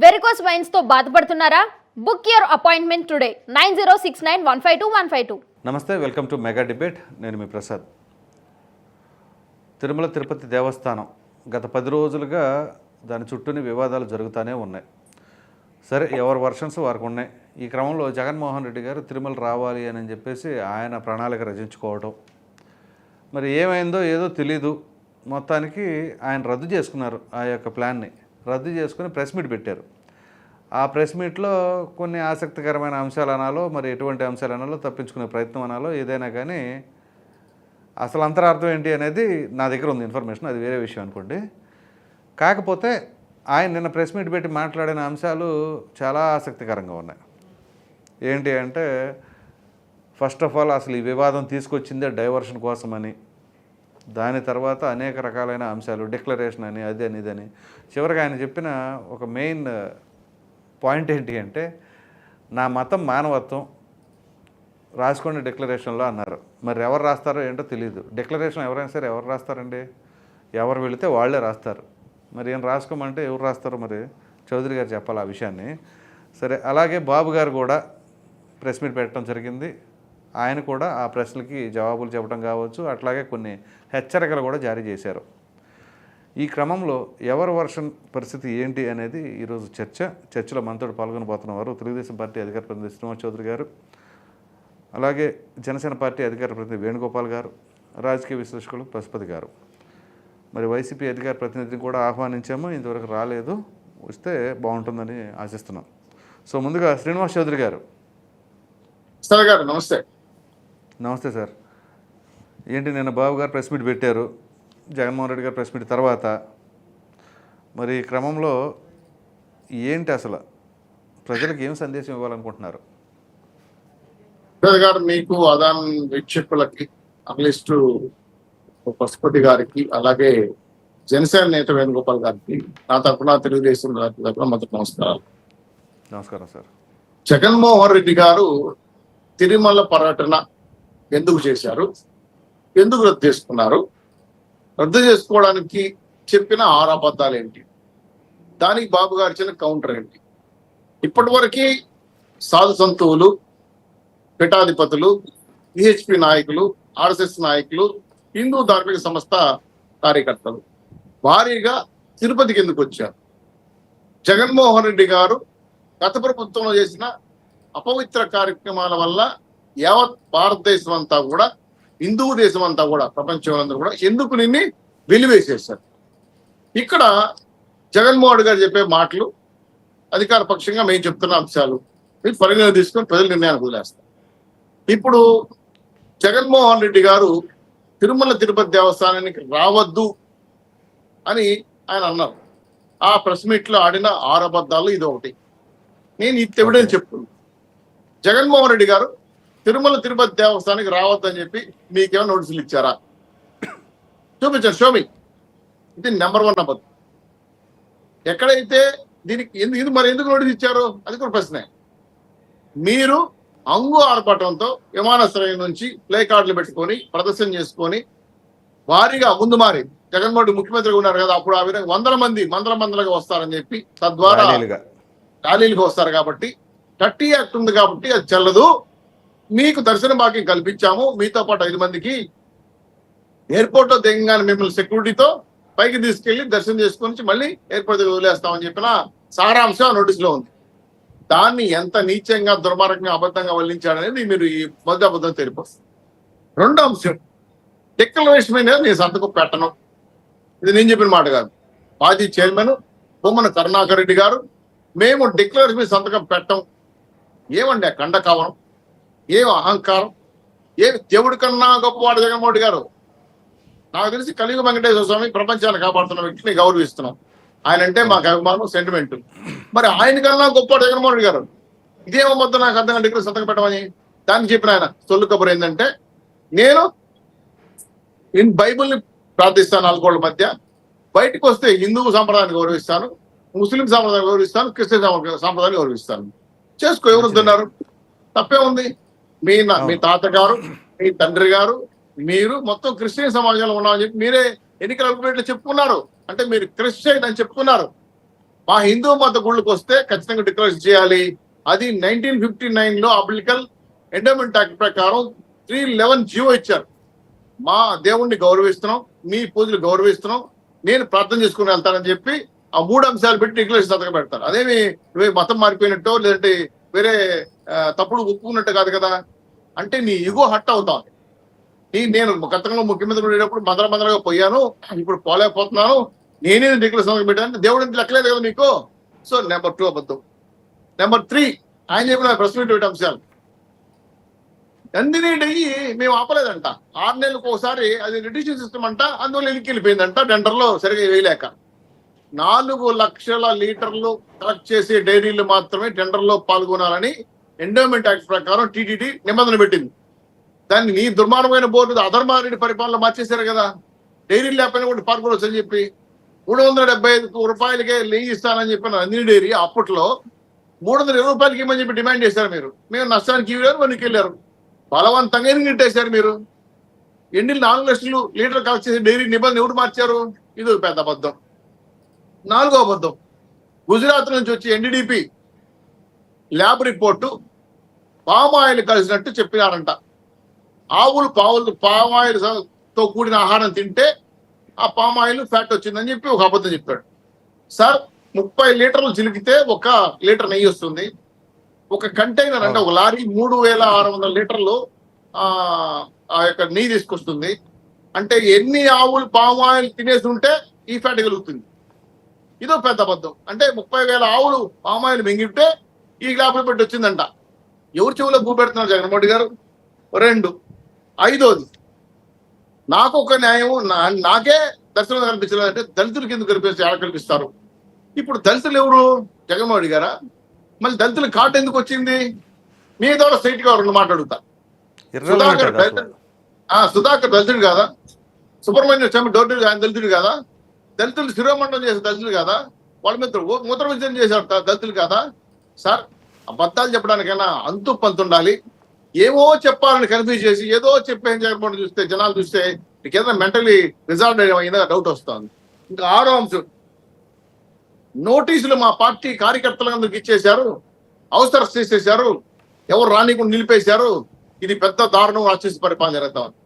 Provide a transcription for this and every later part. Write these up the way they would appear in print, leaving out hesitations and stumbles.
Varicose wines తో బాధపడుతున్నారా? Book your appointment today 9069152152. నమస్తే, వెల్కమ్ టు మెగా డిబేట్. నేను మీ ప్రసాద్. తిరుమల తిరుపతి దేవస్థానం గత 10 రోజులుగా దాని చుట్టూని వివాదాలు జరుగుతూనే ఉన్నాయి. సరే, ఎవరి వర్షన్స్ వారికి ఉన్నాయి. ఈ క్రమంలో జగన్మోహన్ రెడ్డి గారు తిరుమల రావాలి అని చెప్పేసి ఆయన ప్రణాళిక రచించుకోవడం, మరి ఏమైందో ఏదో తెలీదు. మొత్తానికి ఆయన రద్దు చేసుకున్నారు. ఆ యొక్క ప్లాన్ని రద్దు చేసుకుని ప్రెస్ మీట్ పెట్టారు. ఆ ప్రెస్ మీట్లో కొన్ని ఆసక్తికరమైన అంశాలు అనాలో, మరి ఎటువంటి అంశాలు అనాలో, తప్పించుకునే ప్రయత్నం అనాలో, ఏదైనా కానీ అసలు అంతరార్థం ఏంటి అనేది నా దగ్గర ఉంది ఇన్ఫర్మేషన్, అది వేరే విషయం అనుకోండి. కాకపోతే ఆయన నిన్న ప్రెస్ మీట్ పెట్టి మాట్లాడిన అంశాలు చాలా ఆసక్తికరంగా ఉన్నాయి. ఏంటి అంటే, ఫస్ట్ ఆఫ్ ఆల్ అసలు ఈ వివాదం తీసుకొచ్చిందే డైవర్షన్ కోసమని, దాని తర్వాత అనేక రకాలైన అంశాలు, డిక్లరేషన్ అని, అది అని, ఇదని. చివరికి ఆయన చెప్పిన ఒక మెయిన్ పాయింట్ ఏంటి అంటే, నా మతం మానవత్వం రాసుకోండి డిక్లరేషన్లో అన్నారు. మరి ఎవరు రాస్తారో ఏంటో తెలియదు. డిక్లరేషన్ ఎవరైనా సరే ఎవరు రాస్తారండి? ఎవరు వెళితే వాళ్ళే రాస్తారు. మరి ఏం రాసుకోమంటే ఎవరు రాస్తారో మరి చౌదరి గారు చెప్పాలి ఆ విషయాన్ని. సరే, అలాగే బాబు గారు కూడా ప్రెస్ మీట్ పెట్టడం జరిగింది. ఆయన కూడా ఆ ప్రశ్నలకి జవాబులు చెప్పడం కావచ్చు, అట్లాగే కొన్ని హెచ్చరికలు కూడా జారీ చేశారు. ఈ క్రమంలో ఎవరి వర్షన్ పరిస్థితి ఏంటి అనేది ఈరోజు చర్చలో మనతో పాల్గొనబోతున్నవారు తెలుగుదేశం పార్టీ అధికార ప్రతినిధి శ్రీనివాస్ చౌదరి గారు, అలాగే జనసేన పార్టీ అధికార ప్రతినిధి వేణుగోపాల్ గారు, రాజకీయ విశ్లేషకులు పశుపతి గారు. మరి వైసీపీ అధికార ప్రతినిధిని కూడా ఆహ్వానించాము, ఇంతవరకు రాలేదు. వస్తే బాగుంటుందని ఆశిస్తున్నాం. సో ముందుగా శ్రీనివాస్ చౌదరి గారు. సార్ గారు నమస్తే. నమస్తే సార్. ఏంటి, నిన్న బాబు గారు ప్రెస్ మీట్ పెట్టారు, జగన్మోహన్ రెడ్డి గారు ప్రెస్ మీట్ తర్వాత. మరి ఈ క్రమంలో ఏంటి అసలు ప్రజలకు ఏం సందేశం ఇవ్వాలనుకుంటున్నారు? సార్ గారు, మీకు అదాన్ వీక్షకులకి, అనలిస్టు పశుపతి గారికి, అలాగే జనసేన నేత వేణుగోపాల్ గారికి నా తరఫున, తెలుగుదేశం తరఫున మొదటి నమస్కారాలు. నమస్కారం సార్. జగన్మోహన్ రెడ్డి గారు తిరుమల పర్యటన ఎందుకు చేశారు, ఎందుకు రద్దు చేసుకున్నారు, రద్దు చేసుకోవడానికి చెప్పిన 6 అబద్ధాలు ఏంటి, దానికి బాబు గారు ఇచ్చిన కౌంటర్ ఏంటి? ఇప్పటి వరకు సాధు సంతువులు, పీఠాధిపతులు, విహెచ్పి నాయకులు, ఆర్ఎస్ఎస్ నాయకులు, హిందూ ధార్మిక సంస్థ కార్యకర్తలు భారీగా తిరుపతికి ఎందుకు వచ్చారు? జగన్మోహన్ రెడ్డి గారు గత ప్రభుత్వంలో చేసిన అపవిత్ర కార్యక్రమాల వల్ల యావత్ భారతదేశం అంతా కూడా, హిందూ దేశం అంతా కూడా, ప్రపంచంలో కూడా ఎందుకు నిన్ను వెలివేసేశారు? ఇక్కడ జగన్మోహన్ రెడ్డి గారు చెప్పే మాటలు, అధికార పక్షంగా మేము చెప్తున్న అంశాలు మీరు పరిగణన తీసుకొని ప్రజల నిర్ణయానికి వదిలేస్తారు. ఇప్పుడు జగన్మోహన్ రెడ్డి గారు తిరుమల తిరుపతి దేవస్థానానికి రావద్దు అని ఆయన అన్నారు. ఆ ప్రెస్ మీట్ లో ఆడిన 6 అబద్ధాలు ఇది ఒకటి. నేను ఇది తెవిడని చెప్తున్నాను. జగన్మోహన్ రెడ్డి గారు తిరుమల తిరుపతి దేవస్థానానికి రావద్దని చెప్పి మీకేమైనా నోటీసులు ఇచ్చారా? చూపించారు, షోమి. ఇది నెంబర్ 1 అబద్ధం. ఎక్కడైతే దీనికి ఇది మరి ఎందుకు నోటీస్ ఇచ్చారు అది కూడా ప్రశ్నే. మీరు అంగు ఆర్భటంతో విమానాశ్రయం నుంచి ప్లే కార్డులు పెట్టుకొని ప్రదర్శన చేసుకొని భారీగా ముందు మారి, జగన్మోహన్ రెడ్డి ముఖ్యమంత్రిగా ఉన్నారు కదా, అప్పుడు ఆ విధంగా మందలుగా వస్తారని చెప్పి, తద్వారా ర్యాలీలుగా వస్తారు కాబట్టి 30 యాక్ట్ ఉంది కాబట్టి అది చెల్లదు. మీకు దర్శన భాగ్యం కల్పించాము, మీతో పాటు 5 మందికి ఎయిర్పోర్ట్ లో దిగంగానే మిమ్మల్ని సెక్యూరిటీతో పైకి తీసుకెళ్లి దర్శనం చేసుకొని మళ్ళీ ఎయిర్పోర్ట్ దగ్గర వదిలేస్తామని చెప్పిన సారాంశం నోటీసులో ఉంది. దాన్ని ఎంత నీచంగా, దుర్మార్గంగా, అబద్ధంగా వల్లించాడనేది మీరు ఈ మొదటి అబద్ధం తెలిపోతుంది. 2వ అంశం, డిక్లరేషన్ మీద నేను సంతకం పెట్టను. ఇది నేను చెప్పిన మాట కాదు. మాజీ చైర్మన్ బొమ్మన కరుణాకర్ రెడ్డి గారు, మేము డిక్లరేషన్ మీద సంతకం పెట్టం. ఏమండి ఆ కండకావరం, ఏం అహంకారం, ఏమి దేవుడి కన్నా గొప్పవాడు జగన్మోహన్ రెడ్డి గారు. నాకు తెలిసి కలియుగ వెంకటేశ్వర స్వామి ప్రపంచాన్ని కాపాడుతున్న వ్యక్తిని గౌరవిస్తున్నాం. ఆయన అంటే మాకు అభిమానం, సెంటిమెంట్. మరి ఆయన కన్నా గొప్పవాడు జగన్మోహన్ రెడ్డి గారు. ఇదేమో మొత్తం నాకు అర్థంగా డిక్లరేషన్ సంతకం పెట్టమని దానికి చెప్పిన ఆయన సొల్లు కబురు ఏంటంటే, నేను బైబుల్ని ప్రార్థిస్తాను 4 గోళ్ల మధ్య, బయటకు వస్తే హిందూ సాంప్రదాయాన్ని గౌరవిస్తాను, ముస్లిం సాంప్రదాయాన్ని గౌరవిస్తాను, క్రిస్టియన్ సాంప్రదాయాన్ని గౌరవిస్తాను. చేసుకో, ఎవరు వద్దన్నారు? తప్పే ఉంది. మీ తాతగారు, మీ తండ్రి గారు, మీరు మొత్తం క్రిస్టియన్ సమాజంలో ఉన్నామని చెప్పి మీరే ఎన్నికల అభిప్రాయంలో చెప్పుకున్నారు. అంటే మీరు క్రిస్టియన్ అని చెప్పుకున్నారు. మా హిందూ మత గుళ్ళకి వస్తే ఖచ్చితంగా డిక్లరేషన్ చేయాలి. అది 1959లో అప్లికల్ ఎండోమెంట్ యాక్ట్ ప్రకారం 311 జీవో ఇచ్చారు. మా దేవుణ్ణి గౌరవిస్తున్నాం, మీ పూజలు గౌరవిస్తున్నాం, నేను ప్రార్థన చేసుకుని వెళ్తానని చెప్పి ఆ 3 అంశాలు పెట్టి డిక్లరేషన్ సంతకం పెడతారు. అదేమి మతం మారిపోయినట్టో లేదంటే వేరే తప్పుడు ఒప్పుకున్నట్టు కాదు కదా. అంటే నీ ఇగో హట్ అవుతాను. నేను గతంలో ముఖ్యమంత్రి ఉండేటప్పుడు మదరగా పోయాను, ఇప్పుడు పోలేకపోతున్నాను, నేనే డిక్లరేషన్ సంతకం పెట్టాను, దేవుడికి లెక్కలేదు కదా మీకు. సో నెంబర్ 2 అబద్ధం. నెంబర్ 3 ఆయన చెప్పిన ప్రెస్ మీట్ అంశాలు నందిని అయ్యి మేము ఆపలేదంట. 6 నెలలకు ఒకసారి అది రిడ్యూషన్ సిస్టమ్ అంట, అందువల్ల ఎన్నిక వెళ్ళిపోయిందంట టెండర్లో సరిగా వేయలేక. 4 లక్షల లీటర్లు కలెక్ట్ చేసే డైరీలు మాత్రమే టెండర్లో పాల్గొనాలని ఎండోమెంట్ యాక్ట్ ప్రకారం టీటీడీ నిబంధన పెట్టింది. దాన్ని నీ దుర్మార్గమైన బోర్డు అధర్మారెడ్డి పరిపాలన మార్చేశారు కదా. డైరీలు లేకపోయినా కూడా పాల్గొనవచ్చు అని చెప్పి 375 రూపాయలకే నెయ్యి ఇస్తానని చెప్పిన నందిని డైరీ అప్పట్లో 320 రూపాయలకి ఇవ్వమని చెప్పి డిమాండ్ చేశారు. మీరు మేము నష్టానికి ఇవ్వలేరు, వెనక్కి వెళ్ళారు. బలవంతంగా గిట్టేశారు మీరు. 4 లక్షలు లీటర్ కలెక్ట్ చేసే డైరీ నిబంధన ఎవరు మార్చారు? ఇది ఒక పెద్ద అబద్ధం. 4వ అబద్ధం, గుజరాత్ నుంచి వచ్చి ఎన్డీడీపీ ల్యాబ్ రిపోర్టు పామాయిల్ కలిసినట్టు చెప్పినారంట. పామాయిల్ తో కూడిన ఆహారం తింటే ఆ పామాయిల్ ఫ్యాట్ వచ్చిందని చెప్పి ఒక అబద్ధం చెప్పాడు. సార్ 30 లీటర్లు చిలికితే 1 లీటర్ నెయ్యి వస్తుంది. ఒక కంటైనర్ అంటే ఒక లారీ 3600 లీటర్లు ఆ యొక్క నెయ్యి తీసుకొస్తుంది. అంటే ఎన్ని ఆవులు పామాయిల్ తినేసి ఉంటే ఈ ఫ్యాట్ కలుగుతుంది. ఇదో పెద్ద అబద్ధం. అంటే 30,000 ఆవులు పామాయిల్ మింగితే ఈ గ్లాపులు పెట్టి వచ్చిందంట. ఎవరు చెవులో పెడుతున్నారు జగన్మోహన్ గారు? 2. 5వది, నాకు ఒక న్యాయం నాకే దర్శనం కల్పించలేదంటే దళితులకి ఎందుకు కల్పిస్తారు? ఇప్పుడు దళితులు ఎవరు? జగన్మోహన్ గారా? మళ్ళీ దళితుల కార్డు ఎందుకు వచ్చింది? మీ ద్వారా స్ట్రైట్ గా 2 మాట అడుగుతా. సుధాకర్ దళితుడు కాదా? సుబ్రహ్మణ్యం స్వామి డోర్డూరు ఆయన దళితుడు కాదా? దళితులు శిరోమండలం చేసే దళితులు కాదా? వాళ్ళ మీద మూత్ర విసర్జన చేశారు దళితులు కాదా? సార్ అబద్ధాలు చెప్పడానికైనా అంతు పంతు ఉండాలి. ఏమో చెప్పాలని కన్ఫ్యూజ్ చేసి ఏదో చెప్పేం జగన్మోహన్ చూస్తే జనాలు చూస్తే నీకు ఏదైనా మెంటలీ రిజాల్వ్ అయిందా డౌట్ వస్తుంది. ఇంకా 6వ అంశం, నోటీసులు మా పార్టీ కార్యకర్తలందరికి ఇచ్చేశారు, అవసరం చేసేశారు, ఎవరు రానికుండా నిలిపేశారు. ఇది పెద్ద దారుణం, రాక్షసి పరిపాలన జరుగుతామని.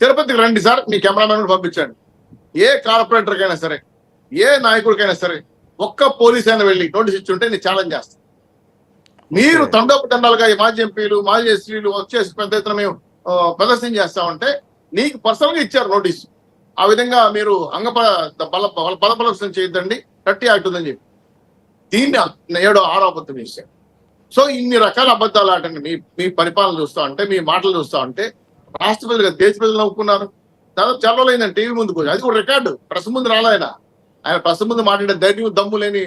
తిరుపతికి రండి సార్, మీ కెమెరామెన్ పంపించండి. ఏ కార్పొరేటర్కైనా సరే, ఏ నాయకుడికైనా సరే, ఒక్క పోలీస్ అయినా వెళ్ళి నోటీస్ ఇచ్చి ఉంటే నేను ఛాలెంజ్ చేస్తాను. మీరు తండోపతండాలుగా మాజీ ఎంపీలు మాజీ ఎస్పీలు వచ్చేసి పెద్ద ఎత్తున మేము ప్రదర్శన చేస్తామంటే నీకు పర్సనల్ గా ఇచ్చారు నోటీసు. ఆ విధంగా మీరు పదపలక్షణ చేయొద్దండి, 30 యాక్ట్ ఉందని చెప్పి దీన్ని 7వ 6వ అబద్ధం చేశారు. సో ఇన్ని రకాల అబద్ధాలు ఆటండి. మీ పరిపాలన చూస్తా ఉంటే, మీ మాటలు చూస్తా ఉంటే రాష్ట్ర ప్రజలు దేశ ప్రజలు నవ్వుకున్నారు. దాదాపు చాలా రోజులైందండి టీవీ ముందుకు. అది కూడా రికార్డు, ప్రెస్ ముందు రాలే. ఆయన ప్రెస్ ముందు మాట్లాడే ధైర్యం దమ్ము లేని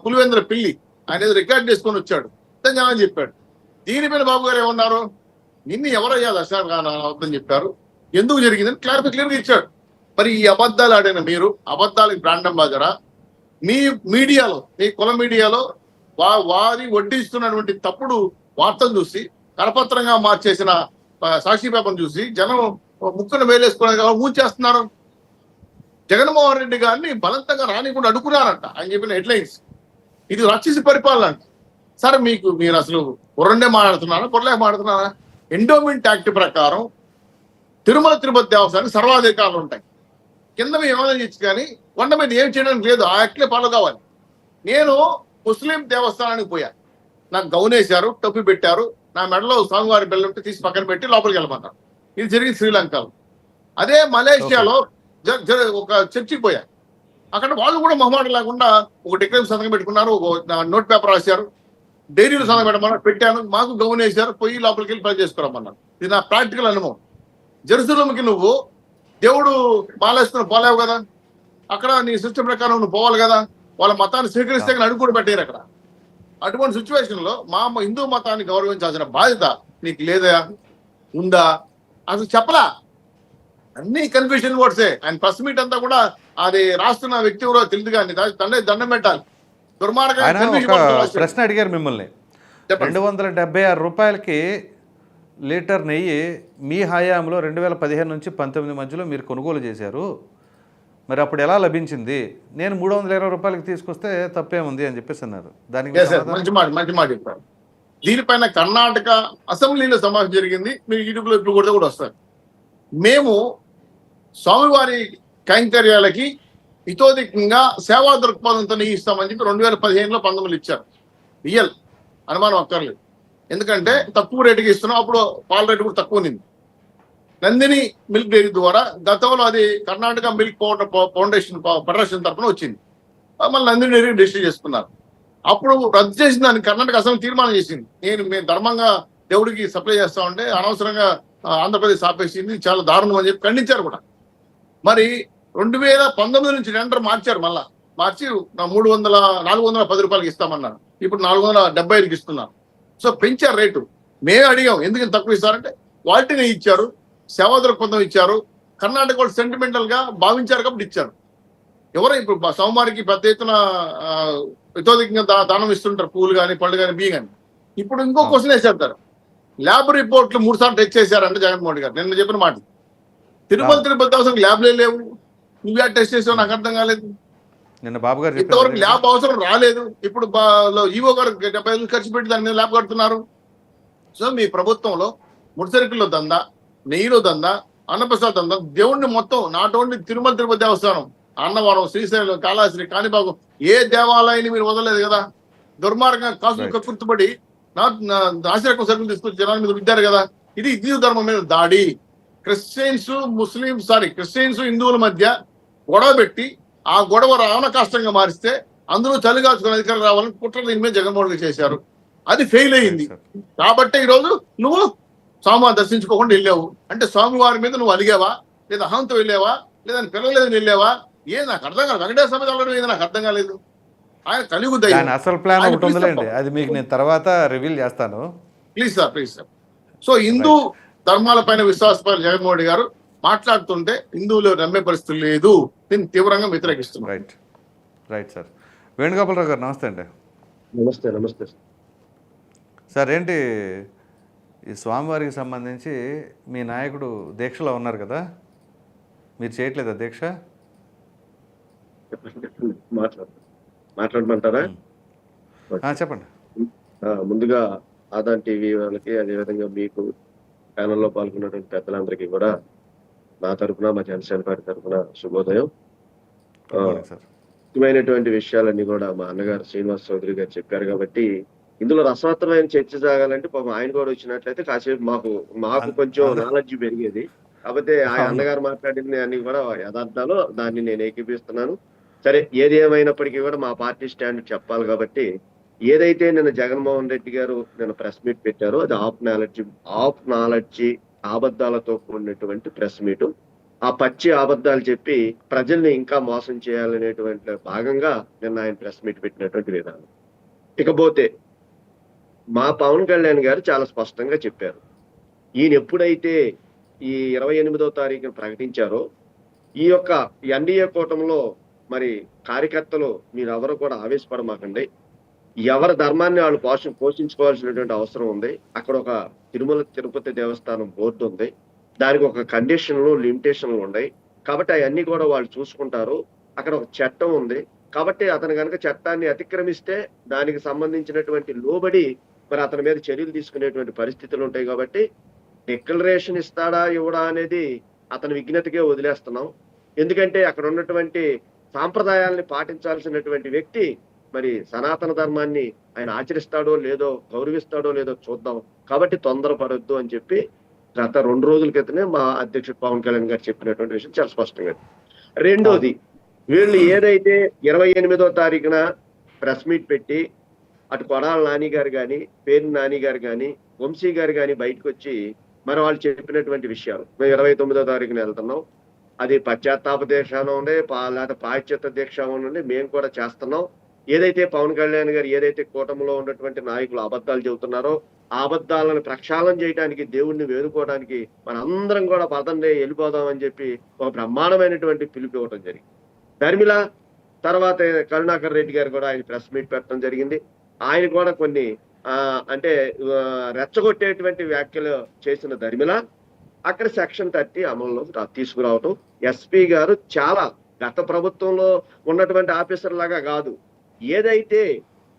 పులివేంద్ర పిల్లి ఆయన ఏదో రికార్డ్ చేసుకొని వచ్చాడు, జనాలు చెప్పాడు. దీనిపైన బాబు గారు ఏమన్నారు? నిన్ను ఎవరయ్యా దర్శనం చెప్పారు, ఎందుకు జరిగిందని క్లియర్గా ఇచ్చాడు. మరి ఈ అబద్ధాలు ఆడిన మీరు అబద్ధాలకు బ్రాండ్ అంబాసిడరా? మీ మీడియాలో, మీ కుల మీడియాలో వారి వడ్డిస్తున్నటువంటి తప్పుడు వార్తలు చూసి కరపత్రంగా మార్చేసిన సాక్షి పేపర్ చూసి జనం ముక్కును వేలేసుకోవడానికి మూచేస్తున్నారు. జగన్మోహన్ రెడ్డి గారిని బలవంతంగా రానికుండా అడుగున్నారంట ఆయన చెప్పిన హెడ్లైన్స్. ఇది రాక్షసి పరిపాలన అంట. సార్ మీరు అసలు పొరండే మాట్లాడుతున్నారా, పొరలేక మాట్లాడుతున్నారా? ఎండోమెంట్ యాక్ట్ ప్రకారం తిరుమల తిరుపతి దేవస్థానానికి సర్వాధికారాలు ఉంటాయి. కింద మేము ఏమైనా చేయొచ్చు కానీ కొండ మీద ఏం చేయడానికి లేదు. ఆ యాక్ట్లే ఫాలో కావాలి. నేను ముస్లిం దేవస్థానానికి పోయాను, నాకు గౌన్ వేశారు, టొప్పి పెట్టారు, నా మెడలో స్వామివారి బెల్లం తీసి పక్కన పెట్టి లోపలికి వెళ్ళమన్నారు. ఇది జరిగింది శ్రీలంకలో. అదే మలేషియాలో ఒక చర్చికి పోయారు. అక్కడ వాళ్ళు కూడా మొహమాట లేకుండా ఒక డిక్లరేషన్ సంతకం పెట్టుకున్నారు, ఒక నోట్ పేపర్ రాశారు, డైరీలు సంతకం పెట్టమన్నారు, పెట్టాను, మాకు గౌన్ వేశారు, పోయి లోపలికి వెళ్ళి పని చేసుకోరమ్మన్నారు. ఇది నా ప్రాక్టికల్ అనుభవం. జెరూసలంకి నువ్వు దేవుడు మాలేసుకుని పోలేవు కదా, అక్కడ నీ సిస్టమ్ ప్రకారం నువ్వు పోవాలి కదా. వాళ్ళ మతాన్ని స్వీకరిస్తే అడుగు కూడా పెట్టారు అక్కడ. అటువంటి సిచ్యువేషన్ లో మా హిందూ మతాన్ని గౌరవించాల్సిన బాధ్యత నీకు లేదా, ఉందా? అసలు చెప్పలా. అన్ని కన్ఫ్యూషన్ వర్డ్సే. ఆయన ప్రెస్ మీట్ అంతా కూడా అది రాస్తున్న వ్యక్తి ఎవరో తెలియదు కానీ దండం పెట్టాలి. ప్రశ్న అడిగారు మిమ్మల్ని, 276 రూపాయలకి లీటర్ నెయ్యి మీ హయాంలో 2015 నుంచి 19 మధ్యలో మీరు కొనుగోలు చేశారు, మరి అప్పుడు ఎలా లభించింది? నేను 320 రూపాయలకి తీసుకొస్తే తప్పేముంది అని చెప్పేసి అన్నారు. దానికి Yes, sir. సమాధానం? మంచి మాట చెప్పారు. దీనిపైన కర్ణాటక అసెంబ్లీలో సమావేశం జరిగింది. మీరు యూట్యూబ్ లో ఇప్పుడు కూడా వస్తారు. మేము స్వామివారి కైంకర్యాలకి ఇతోధికంగా సేవా దృక్పథంతో ఇస్తామని చెప్పి 2015లో 19 ఇచ్చారు. రియల్ అనుమానం అక్కర్లేదు. ఎందుకంటే తక్కువ రేటుకి ఇస్తున్నాం. అప్పుడు పాల రేటు కూడా తక్కువ ఉంది. నందిని మిల్క్ డైరీ ద్వారా గతంలో అది కర్ణాటక మిల్క్ ఫెడరేషన్ తరఫున వచ్చింది. మళ్ళీ నందిని డైరీ రిజిస్టర్ చేసుకున్నారు. అప్పుడు రద్దు చేసిన దాన్ని కర్ణాటక అసెంబ్లీ తీర్మానం చేసింది. మేము ధర్మంగా దేవుడికి సప్లై చేస్తామంటే అనవసరంగా ఆంధ్రప్రదేశ్ ఆపేసింది, చాలా దారుణం అని చెప్పి ఖండించారు కూడా. మరి 2019 నుంచి టెండర్ మార్చారు. మళ్ళా మార్చి 410 రూపాయలకి ఇస్తామన్నారు. ఇప్పుడు 475కి ఇస్తున్నారు. సో పెంచారు రేటు. మేమే అడిగాం ఎందుకు తక్కువ ఇస్తారంటే క్వాలిటీని ఇచ్చారు, సేవా దృక్పథం ఇచ్చారు, కర్ణాటక వాళ్ళు సెంటిమెంటల్ గా భావించారు కాబట్టి ఇచ్చారు. ఎవరో ఇప్పుడు సోమవారికి పెద్ద ఎత్తున ఇతోధికంగా దానం ఇస్తుంటారు, పూలు కానీ పళ్ళు కానీ బియ్యం కానీ. ఇప్పుడు ఇంకో క్వశ్చన్ వేసేస్తారు. ల్యాబ్ రిపోర్ట్లు 3 సార్లు టెస్ట్ చేశారంటే జగన్మోహన్ గారు నిన్న చెప్పిన మాట. తిరుపతి అవసరం ల్యాబ్లే లేవు, నువ్వే టెస్ట్ చేసావు, నాకు అర్థం కాలేదు. నిన్న బాబు గారు ఇంతవరకు ల్యాబ్ అవసరం రాలేదు. ఇప్పుడు ఈవో గారు 70,000 ఖర్చు పెట్టి దాని మీద ల్యాబ్ కడుతున్నారు. సో మీ ప్రభుత్వంలో ముడిసరుకుల్లో దందా, నెయ్యిలో దందా, అన్నప్రసాద్ దందా, దేవుణ్ణి మొత్తం నాట్ ఓన్లీ తిరుపతి దేవస్థానం, అన్నవరం, శ్రీశైలం, కాళహస్తి, కాణిపాకం ఏ దేవాలయాన్ని మీరు వదలలేదు కదా. దుర్మార్గంగా కాసులు కక్కుర్తుపడి నాసిరకం సరుకులు తీసుకొచ్చి జనాల మీద రుద్దారు కదా. ఇది హిందూ ధర్మం మీద దాడి. క్రిస్టియన్స్ హిందువుల మధ్య గొడవ పెట్టి ఆ గొడవ రావణ కష్టంగా మారిస్తే అందులో చలిగాచుకుని అధికారులు రావాలని కుట్ర దీని మీద జగన్మోహన్ రెడ్డి చేశారు. అది ఫెయిల్ అయింది. కాబట్టి ఈరోజు నువ్వు స్వామివారిని దర్శించుకోకుండా వెళ్ళావు అంటే స్వామివారి మీద నువ్వు అలిగావా, లేదా అహంతో వెళ్ళావా, లేదా పిల్లలేదని వెళ్ళావా? నాకు అర్థం కాలేదు. వెంకటేశ్వర స్వామి వెళ్ళడం ఏది నాకు అర్థం కాలేదు. ఆయన కలిగి అసలు ప్లాన్ ఒకటి ఉందిలేండి, అది మీకు నేను తర్వాత రివీల్ చేస్తాను. Please sir. సో హిందూ ధర్మాల పైన విశ్వాసపైన జగన్మోహన్ రెడ్డి గారు మాట్లాడుతుంటే హిందువులు నమ్మే పరిస్థితి లేదు. దీన్ని తీవ్రంగా వ్యతిరేకిస్తున్నాను. Right sir. వేణుగోపాలరావు గారు నమస్తే అండి. నమస్తే సార్. ఏంటి ఈ స్వామివారికి సంబంధించి మీ నాయకుడు దీక్షలో ఉన్నారు కదా, మీరు చేయట్లేదా దీక్ష? మాట్లాడమంటారా? చెప్పండి. ముందుగా ఆదాన్ టీవీ వాళ్ళకి, అదేవిధంగా మీకు ప్యానల్లో పాల్గొన్నటువంటి పెద్దలందరికీ కూడా నా తరఫున, మా జనసేన పార్టీ తరఫున శుభోదయం. ముఖ్యమైనటువంటి విషయాలన్నీ కూడా మా అన్నగారు శ్రీనివాస్ చౌదరి గారు చెప్పారు కాబట్టి ఇందులో రసవత్తరమైన చర్చ సాగాలంటే పాపం ఆయన కూడా వచ్చినట్లయితే కాసేపు మాకు కొంచెం నాలెడ్జ్ పెరిగేది. కాకపోతే ఆయన అన్నగారు మాట్లాడింది అన్ని కూడా యథార్థాలు, దాన్ని నేను ఏకీపిస్తున్నాను. సరే, ఏది ఏమైనప్పటికీ కూడా మా పార్టీ స్టాండ్ చెప్పాలి కాబట్టి ఏదైతే నిన్న జగన్మోహన్ రెడ్డి గారు నిన్న ప్రెస్ మీట్ పెట్టారో అది ఆఫ్ నాలెడ్జి అబద్ధాలతో కూడినటువంటి ప్రెస్ మీటు. ఆ పచ్చి అబద్ధాలు చెప్పి ప్రజల్ని ఇంకా మోసం చేయాలనేటువంటి భాగంగా నిన్న ఆయన ప్రెస్ మీట్ పెట్టినటువంటి విధానం. ఇకపోతే మా పవన్ కళ్యాణ్ గారు చాలా స్పష్టంగా చెప్పారు. ఈయన ఎప్పుడైతే ఈ 28వ తారీఖున ప్రకటించారో ఈ యొక్క ఎన్డీఏ కూటమిలో మరి కార్యకర్తలు మీరెవరు కూడా ఆవేశపడమాకండి, ఎవరి ధర్మాన్ని వాళ్ళు పోషించుకోవాల్సినటువంటి అవసరం ఉంది. అక్కడ ఒక తిరుపతి దేవస్థానం బోర్డు ఉంది, దానికి ఒక కండిషన్లు, లిమిటేషన్లు ఉన్నాయి. కాబట్టి అవన్నీ కూడా వాళ్ళు చూసుకుంటారు. అక్కడ ఒక చట్టం ఉంది కాబట్టి అతను కనుక చట్టాన్ని అతిక్రమిస్తే దానికి సంబంధించినటువంటి లోబడి మరి అతని మీద చర్యలు తీసుకునేటువంటి పరిస్థితులు ఉంటాయి. కాబట్టి డిక్లరేషన్ ఇస్తాడా ఇవ్వడా అనేది అతని విజ్ఞతకే వదిలేస్తున్నాం. ఎందుకంటే అక్కడ ఉన్నటువంటి సాంప్రదాయాల్ని పాటించాల్సినటువంటి వ్యక్తి మరి సనాతన ధర్మాన్ని ఆయన ఆచరిస్తాడో లేదో, గౌరవిస్తాడో లేదో చూద్దాం. కాబట్టి తొందరపడొద్దు అని చెప్పి గత 2 రోజుల క్రితమే మా అధ్యక్షుడు పవన్ కళ్యాణ్ గారు చెప్పినటువంటి విషయం చాలా స్పష్టంగా. రెండోది, వీళ్ళు ఏదైతే 28వ తారీఖున ప్రెస్ మీట్ పెట్టి అటు కొడాల నాని గారు కానీ, పేరు నాని గారు కానీ, వంశీ గారు కానీ బయటకు వచ్చి మరి వాళ్ళు చెప్పినటువంటి విషయాలు, మేము 29వ తారీఖున వెళ్తున్నాం, అది పశ్చాత్తాప దీక్ష ఉండే లేకపోతే పాశ్చాత్య దీక్ష ఉండే, మేము కూడా చేస్తున్నాం. ఏదైతే పవన్ కళ్యాణ్ గారు ఏదైతే కూటమిలో ఉన్నటువంటి నాయకులు అబద్ధాలు చెబుతున్నారో ఆ అబద్ధాలను ప్రక్షాళన చేయడానికి, దేవుణ్ణి వేడుకోవడానికి మనందరం కూడా పదండి వెళ్ళిపోదామని చెప్పి ఒక బ్రహ్మాండమైనటువంటి పిలుపు ఇవ్వడం జరిగింది. ధర్మిల తర్వాత కరుణాకర్ రెడ్డి గారు కూడా ఆయన ప్రెస్ మీట్ పెట్టడం జరిగింది. ఆయన కూడా కొన్ని అంటే రెచ్చగొట్టేటువంటి వ్యాఖ్యలు చేసిన ధర్మిల అక్కడ సెక్షన్ 30 అమల్లో తీసుకురావటం, ఎస్పీ గారు చాలా గత ప్రభుత్వంలో ఉన్నటువంటి ఆఫీసర్ లాగా కాదు. ఏదైతే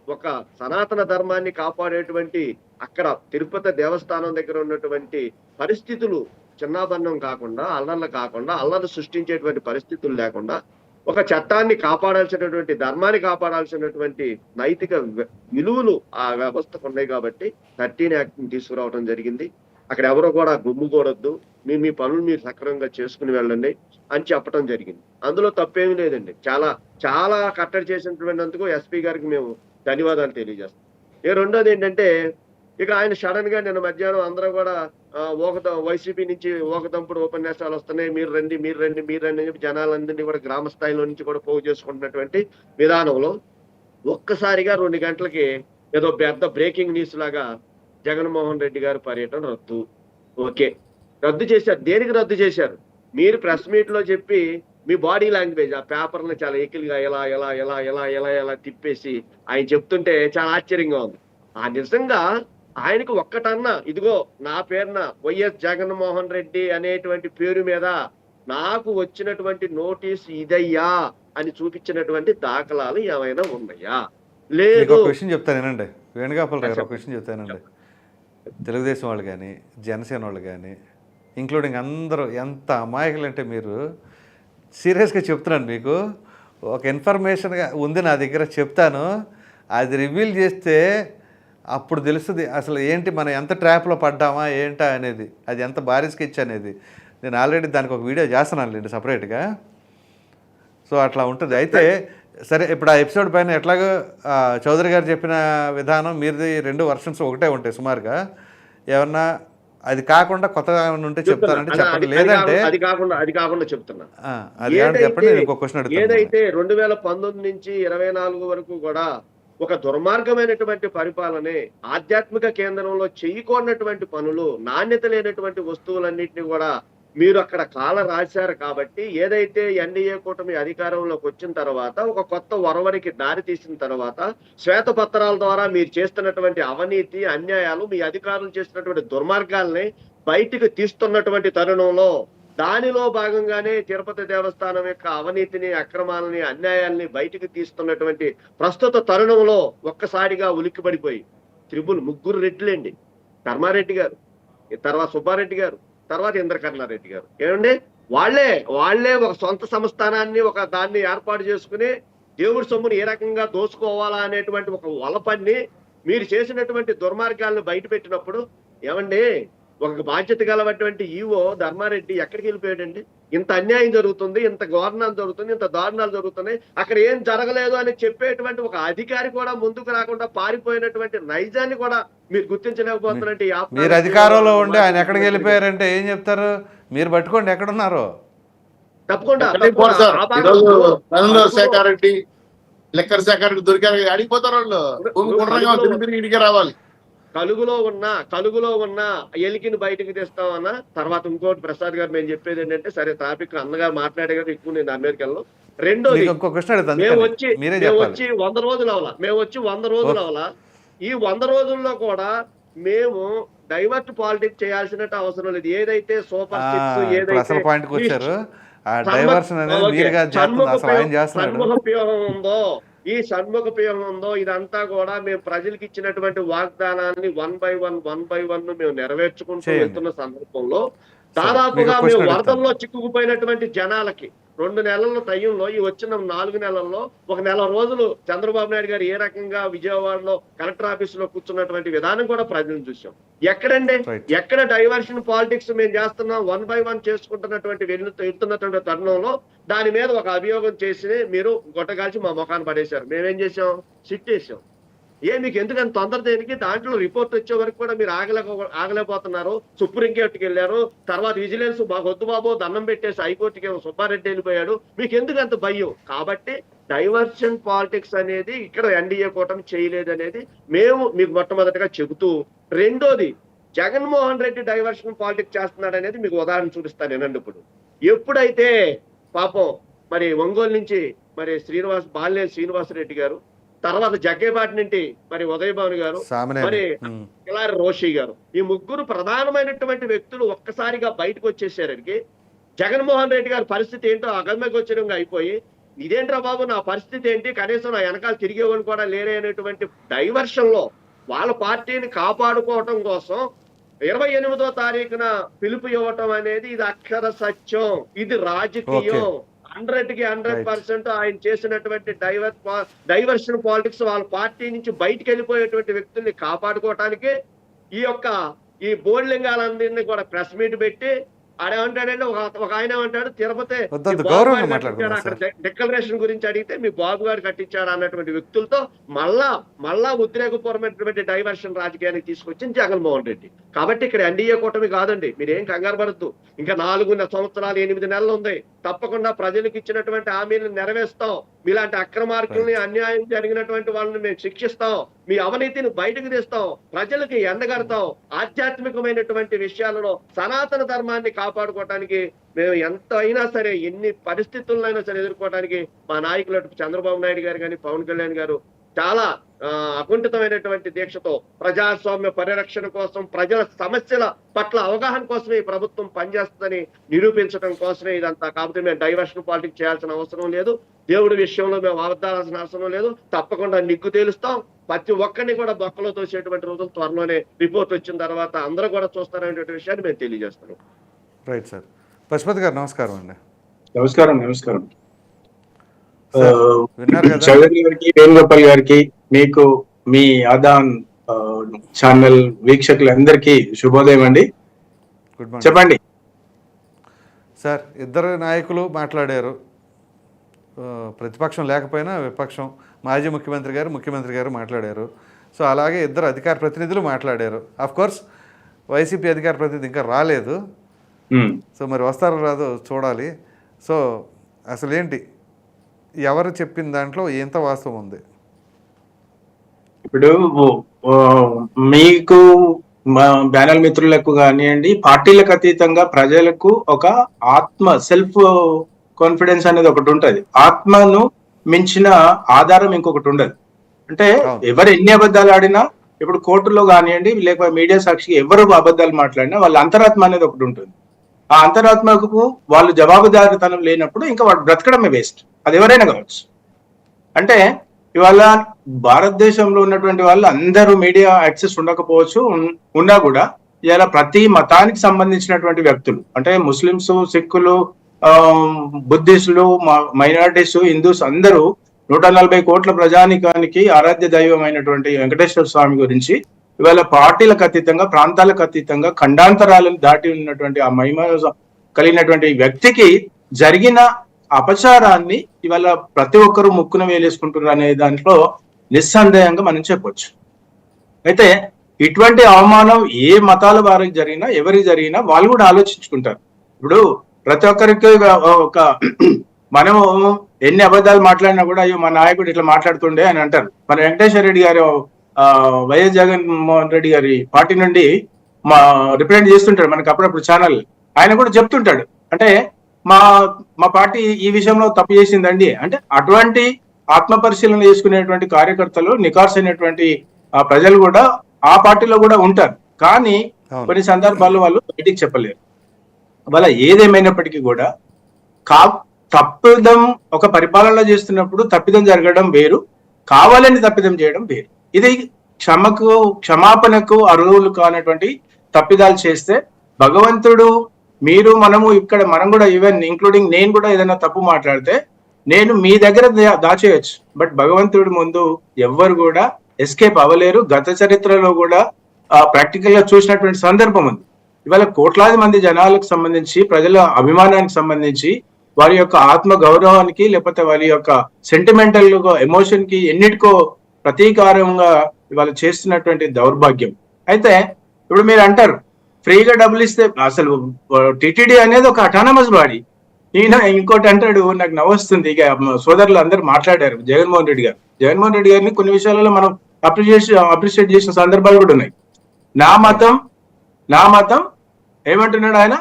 ఒక సనాతన ధర్మాన్ని కాపాడేటువంటి అక్కడ తిరుపతి దేవస్థానం దగ్గర ఉన్నటువంటి పరిస్థితులు చిన్నాభిన్నం కాకుండా, అల్లర్లు సృష్టించేటువంటి పరిస్థితులు లేకుండా, ఒక చట్టాన్ని కాపాడాల్సినటువంటి, ధర్మాన్ని కాపాడాల్సినటువంటి నైతిక విలువలు ఆ వ్యవస్థకు ఉన్నాయి కాబట్టి 13 యాక్ట్ని తీసుకురావడం జరిగింది. అక్కడ ఎవరో కూడా గుమ్ముకూడొద్దు, మీ పనులు మీరు సక్రమంగా చేసుకుని వెళ్ళండి అని చెప్పడం జరిగింది. అందులో తప్పేమీ లేదండి. చాలా చాలా కట్టడి చేసినటువంటిందుకు ఎస్పీ గారికి మేము ధన్యవాదాలు తెలియజేస్తాం. రెండోది ఏంటంటే, ఇక ఆయన సడన్ గా నిన్న మధ్యాహ్నం అందరూ కూడా వైసీపీ నుంచి ఓకదంపుడు ఉపన్యాసాలు వస్తున్నాయి, మీరు రండి అని చెప్పి జనాలందరినీ కూడా గ్రామ స్థాయిలో నుంచి కూడా పోగు చేసుకుంటున్నటువంటి విధానంలో ఒక్కసారిగా 2 గంటలకి ఏదో పెద్ద బ్రేకింగ్ న్యూస్ లాగా జగన్మోహన్ రెడ్డి గారి పర్యటన రద్దు. ఓకే, రద్దు చేశారు. దేనికి రద్దు చేశారు? మీరు ప్రెస్ మీట్ లో చెప్పి మీ బాడీ లాంగ్వేజ్ ఆ పేపర్ని చాలా ఎకిలిగా ఎలా తిప్పేసి ఆయన చెప్తుంటే చాలా ఆశ్చర్యంగా ఉంది. ఆ నిజంగా ఆయనకు ఒక్కటన్నా ఇదిగో నా పేరున వైఎస్ జగన్మోహన్ రెడ్డి అనేటువంటి పేరు మీద నాకు వచ్చినటువంటి నోటీస్ ఇదయ్యా అని చూపించినటువంటి దాఖలాలు ఏమైనా ఉన్నాయా? లేదు. క్వశ్చన్ చెప్తానేనండి, వేణుగోపాల్ గారు, ఒక క్వశ్చన్ చెప్తానండి. తెలుగుదేశం వాళ్ళు కానీ, జనసేన వాళ్ళు కానీ, ఇంక్లూడింగ్ అందరూ ఎంత అమాయకులు అంటే, మీరు సీరియస్గా చెప్తున్నాను, మీకు ఒక ఇన్ఫర్మేషన్గా ఉంది నా దగ్గర, చెప్తాను, అది రివీల్ చేస్తే అప్పుడు తెలుస్తుంది అసలు ఏంటి, మనం ఎంత ట్రాప్లో పడ్డామా ఏంటా అనేది, అది ఎంత భారీ స్కెచ్ అనేది. నేను ఆల్రెడీ దానికి ఒక వీడియో చేస్తున్నాను సపరేట్గా. సో అట్లా ఉంటుంది. అయితే సరే, ఇప్పుడు ఆ ఎపిసోడ్ పైన ఎట్లాగో చౌదరి గారు చెప్పిన విధానం, మీది 2 వర్షన్స్ ఒకటే ఉంటాయి సుమారుగా. ఏమన్నా అది కాకుండా కొత్తగా ఉంటే చెప్తానంటే చెప్పండి, లేదంటే అది కాకుండా చెప్తున్నా. అది చెప్పండి. నేను ఇంకో క్వశ్చన్ అడుగుతాను. ఏదైతే 2019 నుంచి 24 వరకు కూడా ఒక దుర్మార్గమైనటువంటి పరిపాలనే, ఆధ్యాత్మిక కేంద్రంలో చేయకూడనటువంటి పనులు, నాణ్యత లేనటువంటి వస్తువులన్నింటినీ కూడా మీరు అక్కడ కాల రాశారు కాబట్టి, ఏదైతే ఎన్డీఏ కూటమి అధికారంలోకి వచ్చిన తర్వాత ఒక కొత్త ఒరవడికి దారి తీసిన తర్వాత శ్వేతపత్రాల ద్వారా మీరు చేస్తున్నటువంటి అవినీతి, అన్యాయాలు, మీ అధికారులు చేస్తున్నటువంటి దుర్మార్గాల్ని బయటికి తీస్తున్నటువంటి తరుణంలో, దానిలో భాగంగానే తిరుపతి దేవస్థానం యొక్క అవినీతిని, అక్రమాలని, అన్యాయాల్ని బయటికి తీస్తున్నటువంటి ప్రస్తుత తరుణంలో ఒక్కసారిగా ఉలిక్కిపడిపోయి ముగ్గురు రెడ్డిలేండి, ధర్మారెడ్డి గారు, తర్వాత సుబ్బారెడ్డి గారు, తర్వాత ఇంద్రకరణారెడ్డి గారు, ఏమండి వాళ్లే ఒక సొంత సంస్థానాన్ని ఒక దాన్ని ఏర్పాటు చేసుకుని దేవుడి సొమ్ముని ఏ రకంగా దోచుకోవాలా అనేటువంటి ఒక వలపన్ని మీరు చేసినటువంటి దుర్మార్గాలను బయట పెట్టినప్పుడు, ఏమండి ఒక బాధ్యత గలటువంటి ఈవో ధర్మారెడ్డి ఎక్కడికి వెళ్ళిపోయాడండి? ఇంత అన్యాయం జరుగుతుంది, ఇంత గవర్నెన్స్ జరుగుతుంది, ఇంత దారుణాలు జరుగుతున్నాయి, అక్కడ ఏం జరగలేదు అని చెప్పేటువంటి ఒక అధికారి కూడా ముందుకు రాకుండా పారిపోయినటువంటి నైజాన్ని కూడా మీరు గుర్తించలేకపోతున్నారంటే, మీరు అధికారంలో ఉండి ఆయన ఎక్కడికి వెళ్ళిపోయారంటే ఏం చెప్తారు? మీరు పట్టుకోండి ఎక్కడున్నారో. తప్పకుండా శాఖ రెడ్డి, లెక్కర్ శాఖ రెడ్డి దొరికారు, అడిగిపోతారు వాళ్ళు, ఇంటికి రావాలి. కలుగులో ఉన్న ఎలికిని బయటకు తెస్తామన్నా. తర్వాత ఇంకోటి ప్రసాద్ గారు మేము చెప్పేది ఏంటంటే, సరే టాపిక్ అన్నగారు మాట్లాడే కదా ఎక్కువ, నేను అమెరికాలో. రెండోది, మేము వచ్చి 100 రోజులు అవలా. ఈ 100 రోజుల్లో కూడా మేము డైవర్ట్ పాలిటిక్స్ చేయాల్సిన అవసరం లేదు. ఏదైతే సూపర్ సిక్స్, ఏదైతే ఈ షణ్ముఖ వ్యూహం ఉందో, ఇదంతా కూడా మేము ప్రజలకు ఇచ్చినటువంటి వాగ్దానాన్ని 1 by 1 మేము నెరవేర్చుకుంటూ వెళ్తున్న సందర్భంలో, దాదాపుగా మేము వరదల్లో చిక్కుకుపోయినటువంటి జనాలకి 2 నెలల టైంలో, ఈ వచ్చిన 4 నెలల్లో 1 నెల రోజులు చంద్రబాబు నాయుడు గారు ఏ రకంగా విజయవాడలో కలెక్టర్ ఆఫీసులో కూర్చున్నటువంటి విధానం కూడా ప్రజలను చూసాం. ఎక్కడండి, ఎక్కడ డైవర్షన్ పాలిటిక్స్ మేము చేస్తున్నాం, 1 by 1 చేసుకుంటున్నటువంటి వెళ్తున్నటువంటి తరుణంలో దాని మీద ఒక అభియోగం చేసి మీరు గొట్టగాల్చి మా ముఖాన్ని పడేశారు. మేమేం చేసాం? సిట్ చేసాం. మీకు ఎందుకంత తొందర దేనికి? దాంట్లో రిపోర్ట్ వచ్చే వరకు కూడా మీరు ఆగలేకపోతున్నారు. సుప్రీంకోర్టుకి వెళ్ళారు, తర్వాత విజిలెన్స్ మాకు వద్దు బాబు దండం పెట్టేసి హైకోర్టుకి సుబ్బారెడ్డి వెళ్ళిపోయాడు. మీకు ఎందుకు అంత భయం? కాబట్టి డైవర్షన్ పాలిటిక్స్ అనేది ఇక్కడ ఎన్డీఏ కూటమి చేయలేదు అనేది మేము మీకు మొట్టమొదటిగా చెబుతూ, రెండోది జగన్మోహన్ రెడ్డి డైవర్షన్ పాలిటిక్స్ చేస్తున్నాడు అనేది మీకు ఉదాహరణ చూపిస్తాను వినండి. ఇప్పుడు ఎప్పుడైతే పాపం మరి ఒంగోలు నుంచి మరి బాలినేని శ్రీనివాసరెడ్డి గారు, తర్వాత జగ్గేపాటి నుండి మరి ఉదయ్ భాను గారు, మరి కిలారి రోషి గారు, ఈ ముగ్గురు ప్రధానమైనటువంటి వ్యక్తులు ఒక్కసారిగా బయటకు వచ్చేసరికి జగన్మోహన్ రెడ్డి గారి పరిస్థితి ఏంటో అగమ్యగోచరంగా అయిపోయి, ఇదేంట్రా బాబు నా పరిస్థితి ఏంటి, కనీసం నా వెనకాల తిరిగేవాళ్ళు కూడా లేరే అనేటువంటి డైవర్షన్ లో వాళ్ళ పార్టీని కాపాడుకోవటం కోసం 28వ తారీఖున పిలుపు ఇవ్వటం అనేది ఇది అక్షర సత్యం, ఇది రాజకీయం. 100కి 100% ఆయన చేసినటువంటి డైవర్షన్ పాలిటిక్స్ వాళ్ళ పార్టీ నుంచి బయటికి వెళ్ళిపోయేటువంటి వ్యక్తుల్ని కాపాడుకోవటానికి ఈ బోర్లింగాలందరినీ కూడా ప్రెస్ మీట్ పెట్టి ఆడేమంటాడంటే ఒక ఆయన ఏమంటాడు, తిరుపతి అక్కడ డిక్లరేషన్ గురించి అడిగితే మీ బాబు గారు కట్టించాడు అన్నటువంటి వ్యక్తులతో మళ్ళా ఉద్రేకపూర్వమైనటువంటి డైవర్షన్ రాజకీయానికి తీసుకొచ్చింది జగన్మోహన్ రెడ్డి. కాబట్టి ఇక్కడ ఎన్డీఏ కూటమి కాదండి, మీరేం కంగారు పడద్దు. ఇంకా 4 సంవత్సరాలు 8 నెలలు ఉంది. తప్పకుండా ప్రజలకు ఇచ్చినటువంటి హామీలను నెరవేరుస్తాం. మీలాంటి అక్రమార్కుల్ని, అన్యాయం జరిగినటువంటి వాళ్ళని మేము శిక్షిస్తాం. మీ అవినీతిని బయటకు తీస్తాం, ప్రజలకి ఎండగడతాం. ఆధ్యాత్మికమైనటువంటి విషయాలలో సనాతన ధర్మాన్ని కాపాడుకోవటానికి మేము ఎంత అయినా సరే, ఎన్ని పరిస్థితులైనా సరే ఎదుర్కోవడానికి మా నాయకులు చంద్రబాబు నాయుడు గారు కానీ పవన్ కళ్యాణ్ గారు చాలా అకుంఠితమైనటువంటి దీక్షతో ప్రజాస్వామ్య పరిరక్షణ కోసం, ప్రజల సమస్యల పట్ల అవగాహన కోసమే ఈ ప్రభుత్వం పనిచేస్తుందని నిరూపించడం కోసమే ఇదంతా. కాకపోతే మేము డైవర్షన్ పాలిటిక్స్ చేయాల్సిన అవసరం లేదు, దేవుడి విషయంలో మేము అబద్ధాల్సిన అవసరం లేదు. తప్పకుండా నిగ్గు తేలుస్తాం. ప్రతి ఒక్కరిని కూడా బొక్కలో తోసేటువంటి రోజులు త్వరలోనే రిపోర్ట్ వచ్చిన తర్వాత అందరూ కూడా చూస్తారనేటువంటి విషయాన్ని మేము తెలియజేస్తున్నాం. Right sir. పశుపతి గారు నమస్కారం అండి. నమస్కారం. విన్నారు కదా చౌదరి గారికి, వేణుగోపాల్ గారికి, మీకు, మీ ఆదాన్ ఛానల్ వీక్షకులందరికీ శుభోదయం అండి. Good morning. చెప్పండి సార్. ఇద్దరు నాయకులు మాట్లాడారు, ప్రతిపక్షం లేకపోయినా విపక్షం, మాజీ ముఖ్యమంత్రి గారు మాట్లాడారు. సో అలాగే ఇద్దరు అధికార ప్రతినిధులు మాట్లాడారు. కోర్స్ వైసీపీ అధికార ప్రతినిధి ఇంకా రాలేదు. సో మరి వస్తారో రాదో చూడాలి. సో అసలు ఏంటి, ఎవరు చెప్పిన దాంట్లో ఎంత వాస్తవం ఉంది? ఇప్పుడు మీకు, మా బ్యానర్ మిత్రులకు కానివ్వండి, పార్టీలకు అతీతంగా ప్రజలకు ఒక సెల్ఫ్ కాన్ఫిడెన్స్ అనేది ఒకటి ఉంటది. ఆత్మను మించిన ఆధారం ఇంకొకటి ఉండదు. అంటే ఎవరు ఎన్ని అబద్ధాలు ఆడినా, ఇప్పుడు కోర్టులో కానివ్వండి, లేకపోతే మీడియా సాక్షిగా ఎవరు అబద్ధాలు మాట్లాడినా వాళ్ళ అంతరాత్మ అనేది ఒకటి ఉంటుంది. ఆ అంతరాత్మకు వాళ్ళు జవాబుదారితనం లేనప్పుడు ఇంకా వాడు బ్రతకడమే వేస్ట్, అది ఎవరైనా కావచ్చు. అంటే ఇవాళ భారతదేశంలో ఉన్నటువంటి వాళ్ళు అందరూ మీడియా యాక్సెస్ ఉండకపోవచ్చు, ఉన్నా కూడా ఇలా ప్రతి మతానికి సంబంధించినటువంటి వ్యక్తులు, అంటే ముస్లింస్, సిక్కులు, బుద్ధిస్టులు, మైనారిటీస్, హిందూస్ అందరూ 140 కోట్ల ప్రజానికానికి ఆరాధ్య దైవం అయినటువంటి వెంకటేశ్వర స్వామి గురించి ఇవాళ పార్టీలకు అతీతంగా, ప్రాంతాలకు అతీతంగా, ఖండాంతరాలను దాటి ఉన్నటువంటి ఆ మహిమ కలిగినటువంటి వ్యక్తికి జరిగిన అపచారాన్ని ఇవాళ ప్రతి ఒక్కరూ ముక్కున వేలేసుకుంటున్నారు అనే దాంట్లో నిస్సందేహంగా మనం చెప్పొచ్చు. అయితే ఇటువంటి అవమానం ఏ మతాల వారికి జరిగినా, ఎవరికి జరిగినా వాళ్ళు కూడా ఆలోచించుకుంటారు. ఇప్పుడు ప్రతి ఒక్కరికి మనము ఎన్ని అబద్ధాలు మాట్లాడినా కూడా అయ్యో మా నాయకుడు ఇట్లా మాట్లాడుతుండే అని అంటారు. మన వెంకటేశ్వర రెడ్డి గారు వైఎస్ జగన్మోహన్ రెడ్డి గారి పార్టీ నుండి రిప్రజెంట్ చేస్తుంటాడు మనకు అప్పుడప్పుడు ఛానల్. ఆయన కూడా చెప్తుంటాడు, అంటే మా పార్టీ ఈ విషయంలో తప్పు చేసిందండి అంటే. అటువంటి ఆత్మ పరిశీలన చేసుకునేటువంటి కార్యకర్తలు, నికార్సైనటువంటి ప్రజలు కూడా ఆ పార్టీలో కూడా ఉంటారు. కానీ కొన్ని సందర్భాల్లో వాళ్ళు బయటికి చెప్పలేరు. వాళ్ళ ఏదేమైనప్పటికీ కూడా తప్పిదం, ఒక పరిపాలన చేస్తున్నప్పుడు తప్పిదం జరగడం వేరు, కావాలని తప్పిదం చేయడం వేరు. ఇది క్షమాపణకు అర్హులు కానటువంటి తప్పిదాలు చేస్తే భగవంతుడు, మీరు, మనము ఇక్కడ మనం కూడా, ఈవెన్ ఇంక్లూడింగ్ నేను కూడా ఏదైనా తప్పు మాట్లాడితే నేను మీ దగ్గర దాచేయచ్చు, బట్ భగవంతుడి ముందు ఎవ్వరు కూడా ఎస్కేప్ అవ్వలేరు. గత చరిత్రలో కూడా ప్రాక్టికల్ గా చూసినటువంటి సందర్భం ఉంది. ఇవాళ కోట్లాది మంది జనాలకు సంబంధించి, ప్రజల అభిమానానికి సంబంధించి, వారి యొక్క ఆత్మ గౌరవానికి, లేకపోతే వారి యొక్క సెంటిమెంటల్ ఎమోషన్ కి ఎన్నిటికో ప్రతీకారంగా ఇవాళ చేస్తున్నటువంటి దౌర్భాగ్యం. అయితే ఇప్పుడు మీరు అంటారు ఫ్రీగా డబ్బులు ఇస్తే, అసలు టిటిడి అనేది ఒక అటానమస్ బాడీ. ఈయన ఇంకోటి అంటాడు, నాకు నవ్వొస్తుంది. ఇక సోదరులు అందరూ మాట్లాడారు జగన్మోహన్ రెడ్డి గారిని కొన్ని విషయాలలో మనం అప్రిషియేట్ చేసిన సందర్భాలు కూడా ఉన్నాయి. నా మతం ఏమంటున్నాడు ఆయన?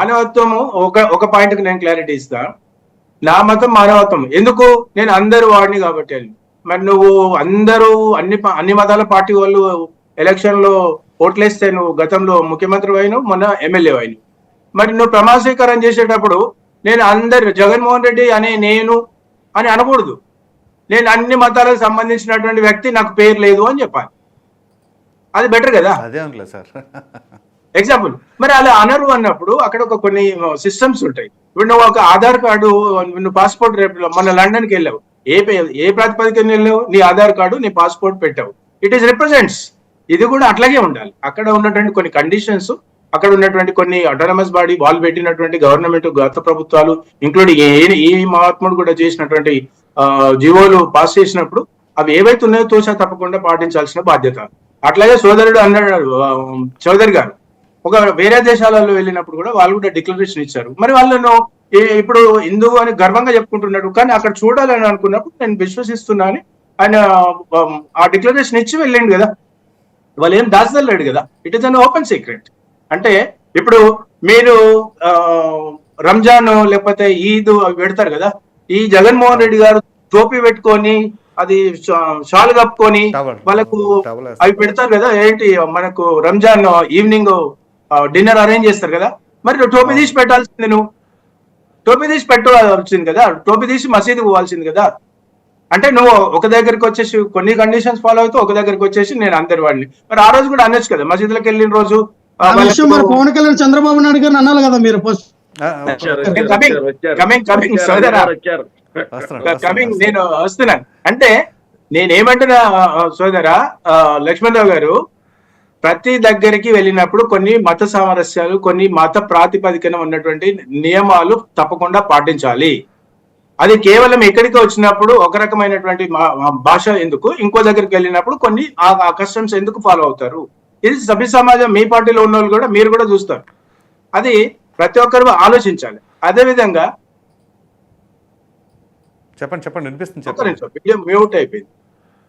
మానవత్వము. ఒక పాయింట్ కి నేను క్లారిటీ ఇస్తా. నా మతం మానవత్వం. ఎందుకు? నేను అందరూ వాడిని కాబట్టి అని. మరి నువ్వు అందరూ అన్ని మతాల పార్టీ వాళ్ళు ఎలక్షన్ లో ఓట్లేస్తే నువ్వు గతంలో ముఖ్యమంత్రి అయినావు, మొన్న ఎమ్మెల్యే అయినావు. మరి నువ్వు ప్రమాణ స్వీకారం చేసేటప్పుడు నేను అందరు జగన్మోహన్ రెడ్డి అనే నేను అని అనకూడదు. నేను అన్ని మతాలకు సంబంధించినటువంటి వ్యక్తి, నాకు పేరు లేదు అని చెప్పాలి. అది బెటర్ కదా. అదే అనుకోలేదు సార్. ఎగ్జాంపుల్. మరి అలా అనరు అన్నప్పుడు అక్కడ ఒక కొన్ని సిస్టమ్స్ ఉంటాయి. ఇప్పుడు నువ్వు ఒక ఆధార్ కార్డు, నువ్వు పాస్పోర్ట్ రేపు మన లండన్కి వెళ్ళావు, ఏ ప్రాతిపదికన వెళ్ళావు? నీ ఆధార్ కార్డు, నీ పాస్పోర్ట్ పెట్టావు. It is represents. ఇది కూడా అట్లాగే ఉండాలి. అక్కడ ఉన్నటువంటి కొన్ని కండిషన్స్, అక్కడ ఉన్నటువంటి కొన్ని అటానమస్ బాడీ వాళ్ళు పెట్టినటువంటి గవర్నమెంట్, గత ప్రభుత్వాలు, ఇంక్లూడింగ్ ఏ మహాత్ముడు కూడా చేసినటువంటి జీవోలు పాస్ చేసినప్పుడు అవి ఏవైతే ఉన్నాయో తోచా తప్పకుండా పాటించాల్సిన బాధ్యత. అట్లాగే సోదరుడు అన్నాడు చౌదరి గారు, ఒక వేరే దేశాలలో వెళ్ళినప్పుడు కూడా వాళ్ళు కూడా డిక్లరేషన్ ఇచ్చారు. మరి వాళ్ళను ఇప్పుడు హిందువు అని గర్వంగా చెప్పుకుంటున్నాడు, కానీ అక్కడ చూడాలని అనుకున్నప్పుడు నేను విశ్వసిస్తున్నా అని ఆయన ఆ డిక్లరేషన్ ఇచ్చి వెళ్ళిండు కదా. వాళ్ళు ఏం దాచదలేడు కదా. It is an open secret. అంటే ఇప్పుడు మీరు రంజాన్ లేకపోతే ఈద్ అవి పెడతారు కదా, ఈ జగన్మోహన్ రెడ్డి గారు టోపీ పెట్టుకొని అది షాల్ కప్పుకొని వాళ్ళకు అవి పెడతారు కదా. ఏంటి మనకు రంజాన్ ఈవినింగ్ డిన్నర్ అరేంజ్ చేస్తారు కదా. మరి నువ్వు టోపీ తీసి పెట్టాల్సింది, నువ్వు టోపీ తీసి పెట్టాల్సింది కదా, టోపీ తీసి మసీదుకు పోవాల్సింది కదా. అంటే నువ్వు ఒక దగ్గరికి వచ్చేసి కొన్ని కండిషన్స్ ఫాలో అవుతూ ఒక దగ్గరికి వచ్చేసి నేను అందరి వాడిని, మరి ఆ రోజు కూడా అనొచ్చు కదా. మసీదులకు వెళ్ళిన రోజు పవన్ కళ్యాణ్ చంద్రబాబు నాయుడు గారిని అనాలి కదా మీరు. కమింగ్ నేను వస్తున్నాను. అంటే నేనేమంటున్నా సోదరా లక్ష్మణరావు గారు, ప్రతి దగ్గరికి వెళ్ళినప్పుడు కొన్ని మత సామరస్యాలు, కొన్ని మత ప్రాతిపదికన ఉన్నటువంటి నియమాలు తప్పకుండా పాటించాలి. అది కేవలం ఎక్కడికి వచ్చినప్పుడు ఒక రకమైనటువంటి భాష ఎందుకు, ఇంకో దగ్గరికి వెళ్ళినప్పుడు కొన్ని ఆ కస్టమ్స్ ఎందుకు ఫాలో అవుతారు? ఇది సభ్య సమాజం, మీ పార్టీలో ఉన్న వాళ్ళు కూడా మీరు కూడా చూస్తారు. అది ప్రతి ఒక్కరు ఆలోచించాలి. అదే విధంగా చెప్పండి వినిపిస్తుంది. వీడియో మ్యూట్ అయిపోయింది.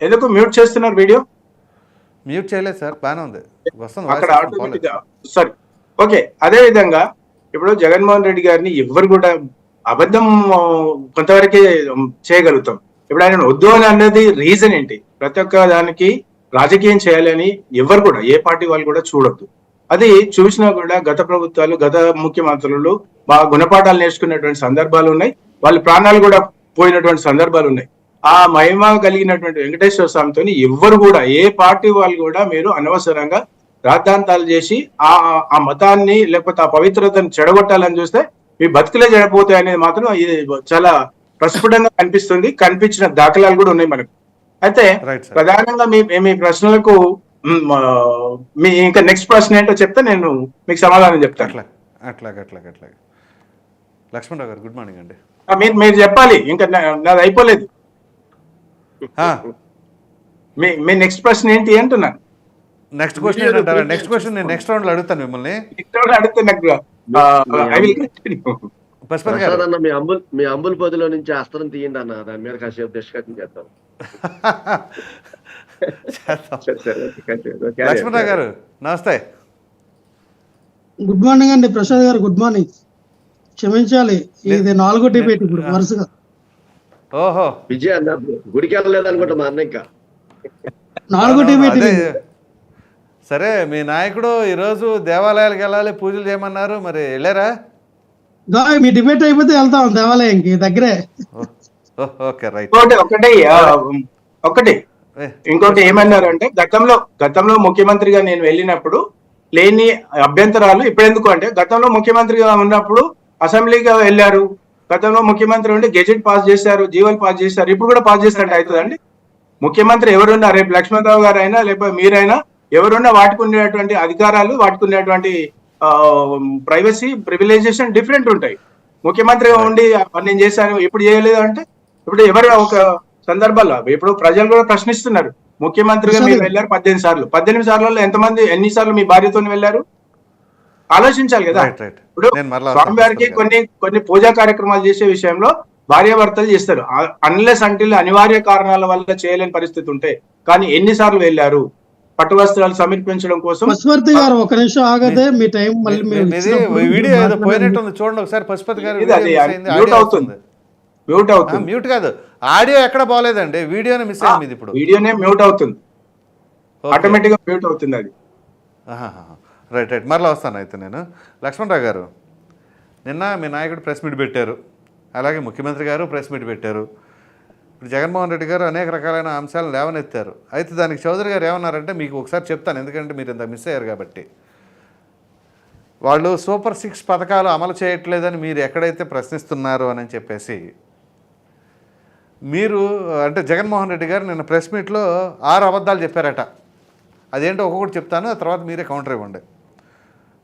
ఎందుకు మ్యూట్ చేస్తున్నారు వీడియో? మ్యూట్ చేయలేదు సార్, బాగానే ఉంది, అక్కడ ఆటోమేటిక్. సరే, ఓకే. అదే విధంగా ఇప్పుడు జగన్మోహన్ రెడ్డి గారిని ఎవ్వరు కూడా అబద్ధం కొంతవరకే చేయగలుగుతాం. ఇప్పుడు ఆయన వద్దు అని అన్నది రీజన్ ఏంటి? ప్రతి ఒక్క దానికి రాజకీయం చేయాలని ఎవరు కూడా, ఏ పార్టీ వాళ్ళు కూడా చూడొద్దు. అది చూసినా కూడా గత ప్రభుత్వాలు, గత ముఖ్యమంత్రులు బాగా గుణపాఠాలు నేర్చుకున్నటువంటి సందర్భాలు ఉన్నాయి. వాళ్ళ ప్రాణాలు కూడా పోయినటువంటి సందర్భాలు ఉన్నాయి. ఆ మహిమ కలిగినటువంటి వెంకటేశ్వర స్వామితో ఎవ్వరు కూడా, ఏ పార్టీ వాళ్ళు కూడా మీరు అనవసరంగా రాద్ధాంతాలు చేసి ఆ మతాన్ని లేకపోతే ఆ పవిత్రతను చెడగొట్టాలని చూస్తే మీ బతుకులే చెడపోతాయి అనేది మాత్రం ఇది చాలా ప్రస్ఫుటంగా కనిపిస్తుంది. కనిపించిన దాఖలాలు కూడా ఉన్నాయి మనకు. అయితే ప్రధానంగా మీ ప్రశ్నలకు మీ ఇంకా నెక్స్ట్ ప్రశ్న ఏంటో చెప్తే నేను మీకు సమాధానం చెప్తాను. అట్లాగే లక్ష్మణరావు గారు, గుడ్ మార్నింగ్ అండి. మీరు చెప్పాలి, ఇంకా నాది అయిపోలేదు. మీ నెక్స్ట్ ప్రశ్న ఏంటి అంటున్నాను. నెక్స్ట్ క్వశ్చన్ ఏంటంటారా? నెక్స్ట్ క్వశ్చన్ నేను నెక్స్ట్ రౌండ్ లో అడుగుతాను మిమ్మల్ని. నెక్స్ట్ రౌండ్ అడిగితే నాకు మీ అంబుల్ పొదిలో నుంచి అస్త్రం తీయండి అన్న, దాని మీద కాసేపు డిస్కషన్ చేద్దాం. లక్ష్మణరావు గారు నమస్తే. గుడ్ మార్నింగ్ అండి ప్రసాద్ గారు. Good morning. క్షమించాలి, ఇది 4వ డిబేట్ ఇప్పుడు వరుసగా. ఓహో, విజయ్ అన్న గుడికి వెళ్ళలేదు అనుకుంటా మా అన్న. ఇంకా 4వ డిబేట్. సరే, మీ నాయకుడు ఈరోజు దేవాలయాలకు వెళ్ళాలి, పూజలు చేయమన్నారు, మరి వెళ్ళారా? మీ డిబేట్ అయిపోతే వెళ్తాం దేవాలయంకి, దగ్గరే. Okay, right. ఒకటి ఇంకోటి ఏమన్నారు అంటే, గతంలో ముఖ్యమంత్రిగా నేను వెళ్ళినప్పుడు లేని అభ్యంతరాలు ఇప్పుడు ఎందుకు అంటే, గతంలో ముఖ్యమంత్రిగా ఉన్నప్పుడు అసెంబ్లీగా వెళ్ళారు, గతంలో ముఖ్యమంత్రి ఉండి గెజెట్ పాస్ చేశారు, జీవోలు పాస్ చేశారు, ఇప్పుడు కూడా పాస్ చేసినట్టు అవుతుందండి. ముఖ్యమంత్రి ఎవరున్నా, రేపు లక్ష్మణరావు గారు అయినా లేకపోతే మీరైనా ఎవరున్నా వాటికి ఉండేటువంటి అధికారాలు, వాటికి ఉండేటువంటి ప్రైవసీ, ప్రివిలైజేషన్ డిఫరెంట్ ఉంటాయి. ముఖ్యమంత్రిగా ఉండి నేను చేశాను ఇప్పుడు చేయలేదు అంటే, ఇప్పుడు ఎవరు ఒక సందర్భాల్లో ఇప్పుడు ప్రజలు కూడా ప్రశ్నిస్తున్నారు. ముఖ్యమంత్రిగా మీరు వెళ్ళారు 18 సార్లు, 18 సార్లలో ఎన్నిసార్లు మీ భార్యతో వెళ్ళారు? ఆలోచించాలి కదా. ఇప్పుడు స్వామివారికి కొన్ని పూజా కార్యక్రమాలు చేసే విషయంలో భార్యాభర్తలు చేస్తారు, అన్లెస్ అంటిల్ అనివార్య కారణాల వల్ల చేయలేని పరిస్థితి ఉంటే. కానీ ఎన్నిసార్లు వెళ్ళారు పట్టు వస్త్రాలు సమర్పించడం కోసం? పశుపతి గారు ఒక నిమిషం ఆగదే, మీ టైం మళ్ళీ వీడియో ఏదో పోయినట్టుంది చూడండి ఒకసారి. పశుపతి గారు మ్యూట్ కాదు, ఆడియో ఎక్కడ బాగలేదండి, వీడియోనే మిస్ అయింది. ఇప్పుడు వీడియోనే మ్యూట్ అవుతుంది, ఆటోమేటిక్ గా మ్యూట్ అవుతుంది అది. రైట్. మరలా వస్తాను అయితే నేను. లక్ష్మణరావు గారు, నిన్న మీ నాయకుడు ప్రెస్ మీట్ పెట్టారు, అలాగే ముఖ్యమంత్రి గారు ప్రెస్ మీట్ పెట్టారు. ఇప్పుడు జగన్మోహన్ రెడ్డి గారు అనేక రకాలైన అంశాలను లేవనెత్తారు. అయితే దానికి చౌదరి గారు ఏమన్నారంటే, మీకు ఒకసారి చెప్తాను ఎందుకంటే మీరు ఇంత మిస్ అయ్యారు కాబట్టి. వాళ్ళు సూపర్ 6 పథకాలు అమలు చేయట్లేదని మీరు ఎక్కడైతే ప్రశ్నిస్తున్నారు అని చెప్పేసి, మీరు అంటే జగన్మోహన్ రెడ్డి గారు నిన్న ప్రెస్ మీట్లో 6 అబద్ధాలు చెప్పారట. అదేంటో ఒక్కొక్కటి చెప్తాను, ఆ తర్వాత మీరే కౌంటర్ ఇవ్వండి.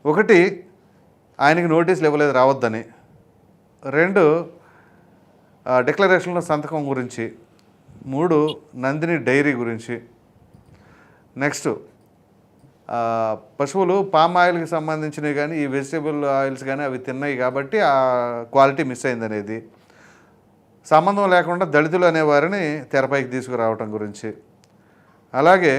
1, ఆయనకి నోటీసులు ఇవ్వలేదు రావద్దని. 2, డిక్లరేషన్లో సంతకం గురించి. 3, నందిని డైరీ గురించి. నెక్స్ట్ పశువులు పామ్ ఆయిల్కి సంబంధించినవి కానీ ఈ వెజిటేబుల్ ఆయిల్స్ కానీ అవి తిన్నాయి కాబట్టి ఆ క్వాలిటీ మిస్ అయిందనేది. సంబంధం లేకుండా దళితులు అనేవారిని తెరపైకి తీసుకురావటం గురించి. అలాగే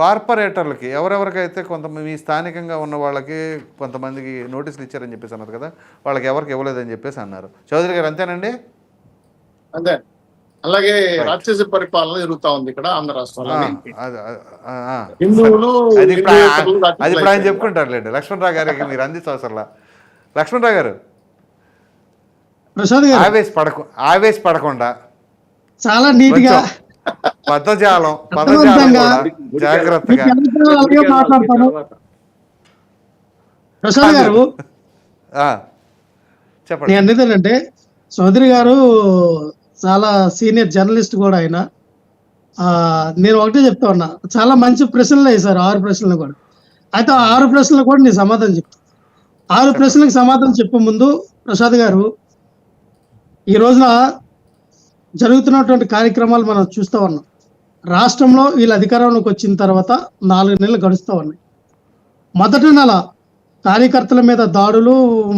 కార్పొరేటర్లకి ఎవరెవరికైతే మీ స్థానికంగా ఉన్న వాళ్ళకి కొంతమందికి నోటీసులు ఇచ్చారని చెప్పేసి అన్నారు కదా, వాళ్ళకి ఎవరికి ఇవ్వలేదని చెప్పేసి అన్నారు. చౌదరి గారు అంతేనండి? అంతే. అలాగే రాక్షస పరిపాలన జరుగుతా ఉంది ఇక్కడ ఆంధ్ర రాష్ట్రంలో. హిందువులు అది ఇప్పుడు ఆయన చెప్పుకుంటారులేండి. లక్ష్మణరావు గారికి మీరు అందించవసరంలా. లక్ష్మణరావు గారు ప్రసాద్ గారు ఆవేశపడకుండా చాలా నీట్ గా పదజాలం అర్థవంతంగా జాగ్రత్తగా అలాగే మాట్లాడతాను. ప్రసాద్ గారు చెప్పండి. నేను అనేది ఏంటంటే, చౌదరి గారు చాలా సీనియర్ జర్నలిస్ట్ కూడా ఆయన. నేను ఒకటే చెప్తా ఉన్నా, చాలా మంచి ప్రశ్నలు వేశారు 6 ప్రశ్నలు కూడా. అయితే ఆ 6 ప్రశ్నలు కూడా నేను సమాధానం చెప్తాను. 6 ప్రశ్నలకు సమాధానం చెప్పే ముందు ప్రసాద్ గారు, ఈ రోజున జరుగుతున్నటువంటి కార్యక్రమాలు మనం చూస్తూ ఉన్నాం. రాష్ట్రంలో వీళ్ళు అధికారంలోకి వచ్చిన తర్వాత 4 నెలలు గడుస్తూ ఉన్నాయి. మొదటి నెల కార్యకర్తల మీద దాడులు,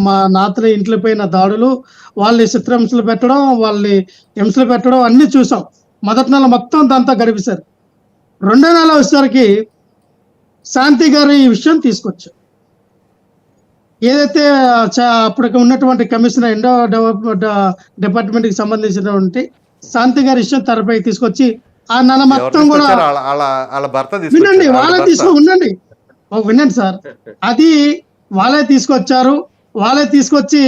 మా నాతల ఇంట్లో పైన దాడులు, వాళ్ళని చిత్రహింసలు పెట్టడం, వాళ్ళని హింసలు పెట్టడం అన్నీ చూసాం. మొదటి నెల మొత్తం దాంతో గడిపేశారు. 2వ నెల వచ్చేసరికి శాంతి గారు ఈ విషయం తీసుకొచ్చారు. ఏదైతే అప్పటికి ఉన్నటువంటి కమిషనర్ ఇండో డిపార్ట్మెంట్కి సంబంధించినటువంటి శాంతి గారి విషయం తెరపై తీసుకొచ్చి ఆ నెల మొత్తం కూడా వినండి, వాళ్ళే వినండి సార్, అది వాళ్ళే తీసుకొచ్చారు. వాళ్ళే తీసుకొచ్చి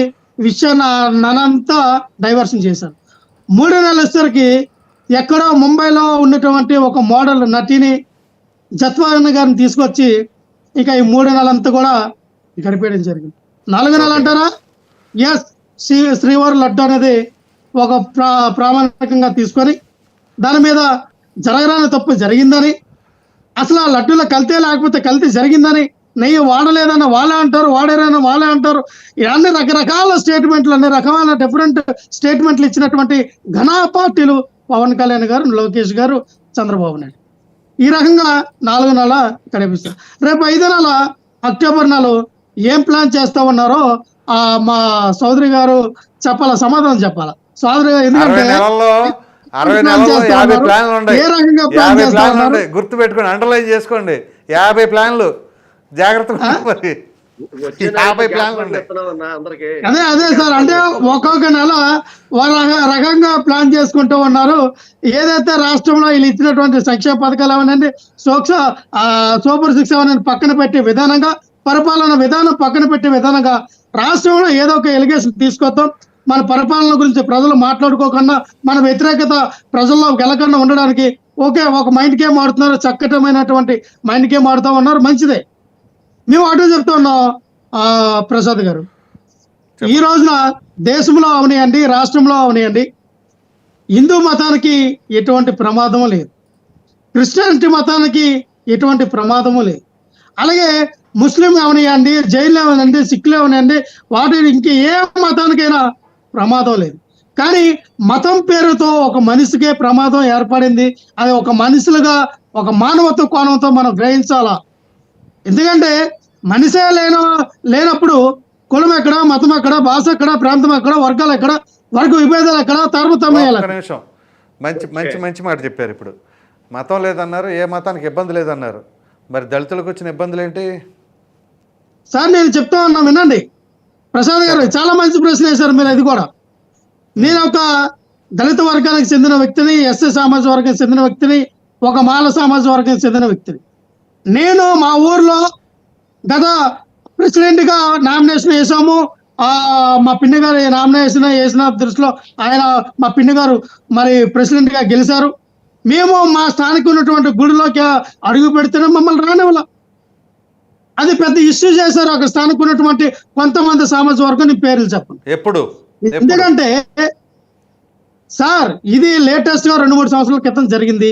విషయాన్ని నెలంతా డైవర్షన్ చేశారు. 3వ నెల వచ్చేసరికి ఎక్కడో ముంబైలో ఉన్నటువంటి ఒక మోడల్ నటిని జత్వారణ గారిని తీసుకొచ్చి ఇక ఈ 3వ నెలంతా కూడా గడిపేయడం జరిగింది. 4వ నెల అంటారా, ఎస్ శ్రీవారి లడ్డు అనేది ఒక ప్రామాణికంగా తీసుకొని దాని మీద జరగరాని తప్పు జరిగిందని, అసలు ఆ లడ్డూలో కల్తీ లేకపోతే కల్తీ జరిగిందని, నెయ్యి వాడలేదని వాళ్ళే అంటారు, వాడారని వాళ్ళే అంటారు. అన్ని రకరకాల స్టేట్మెంట్లు, అన్ని రకమైన డిఫరెంట్ స్టేట్మెంట్లు ఇచ్చినటువంటి ఘనా పార్టీలు పవన్ కళ్యాణ్ గారు, లోకేష్ గారు, చంద్రబాబు నాయుడు. ఈ రకంగా 4వ నెల కనిపిస్తారు. రేపు 5వ నెల అక్టోబర్ నెల ఏం ప్లాన్ చేస్తా ఉన్నారో మా చౌదరి గారు చెప్పాలా, సమాధానం చెప్పాలా. చౌదరి గారు ఎందుకంటే 60 నెలల్లో 50 ప్లాన్లు ఉన్నాయి. గుర్తు పెట్టుకోండి, అండర్లైన్ చేసుకోండి. 50 ప్లాన్లు, జాగ్రత్తగా. మరి 50 ప్లాన్లు ఉన్నాయి. అదే సార్, అంటే ఒక్కొక్క నెల వాళ్ళ రకంగా ప్లాన్ చేసుకుంటూ ఉన్నారు. ఏదైతే రాష్ట్రంలో వీళ్ళు ఇచ్చినటువంటి సంక్షేమ పథకాలు అవనండి, సూపర్ 6 అవనండి పక్కన పెట్టే విధానంగా, పరిపాలన విధానం పక్కన పెట్టే విధానంగా రాష్ట్రంలో ఏదో ఒక ఎలిగేషన్ తీసుకొద్దాం, మన పరిపాలన గురించి ప్రజలు మాట్లాడుకోకుండా, మన వ్యతిరేకత ప్రజల్లో గెలకుండా ఉండడానికి ఒక మైండ్ గేమ్ ఆడుతున్నారు. చక్కటమైనటువంటి మైండ్ గేమ్ ఆడుతూ ఉన్నారు, మంచిదే. మేము అటు చెప్తా ఉన్నాం. ప్రసాద్ గారు, ఈ రోజున దేశంలో అవనియండి, రాష్ట్రంలో అవనియండి, హిందూ మతానికి ఎటువంటి ప్రమాదము లేదు, క్రిస్టియానిటీ మతానికి ఎటువంటి ప్రమాదము లేదు, అలాగే ముస్లిం అవనియండి, జైన్లు అవనండి, సిక్కులు అవనియండి, వాటి ఇంక ఏ మతానికైనా ప్రమాదం లేదు. కానీ మతం పేరుతో ఒక మనిషికే ప్రమాదం ఏర్పడింది. అది ఒక మనుషులుగా, ఒక మానవత్వ కోణంతో మనం గ్రహించాలా. ఎందుకంటే మనిషే లేనప్పుడు కులం ఎక్కడ, మతం ఎక్కడ, భాష ఎక్కడ, ప్రాంతం ఎక్కడ, వర్గాలు ఎక్కడ, వర్గ విభేదాలు ఎక్కడ, తారతమ్యాలు. నిమిషం, మంచి మాట చెప్పారు. ఇప్పుడు మతం లేదన్నారు, ఏ మతానికి ఇబ్బంది లేదన్నారు. మరి దళితులకు వచ్చిన ఇబ్బందులు ఏంటి సార్? నేను చెప్తా ఉన్నా వినండి. ప్రసాద్ గారు చాలా మంచి ప్రశ్న వేశారు మీరు. అది కూడా, నేను ఒక దళిత వర్గానికి చెందిన వ్యక్తిని, ఎస్సీ సామాజిక వర్గానికి చెందిన వ్యక్తిని, ఒక మాల సామాజిక వర్గానికి చెందిన వ్యక్తిని. నేను మా ఊర్లో గత ప్రెసిడెంట్గా నామినేషన్ వేసాము, మా పిన్ని గారు నామినేషన్ వేసిన దృష్టిలో ఆయన మా పిన్ని గారు మరి ప్రెసిడెంట్ గా గెలిచారు. మేము మా స్థానిక ఉన్నటువంటి గుడిలోకి అడుగు పెడితేనే మమ్మల్ని రానివ్వాల. అది పెద్ద ఇష్యూ చేశారు అక్కడ స్థానిక ఉన్నటువంటి కొంతమంది సామాజిక వర్గం. నీ పేర్లు చెప్పండి. ఎప్పుడు ఎందుకంటే సార్ ఇది లేటెస్ట్ గా 2-3 సంవత్సరాల క్రితం జరిగింది.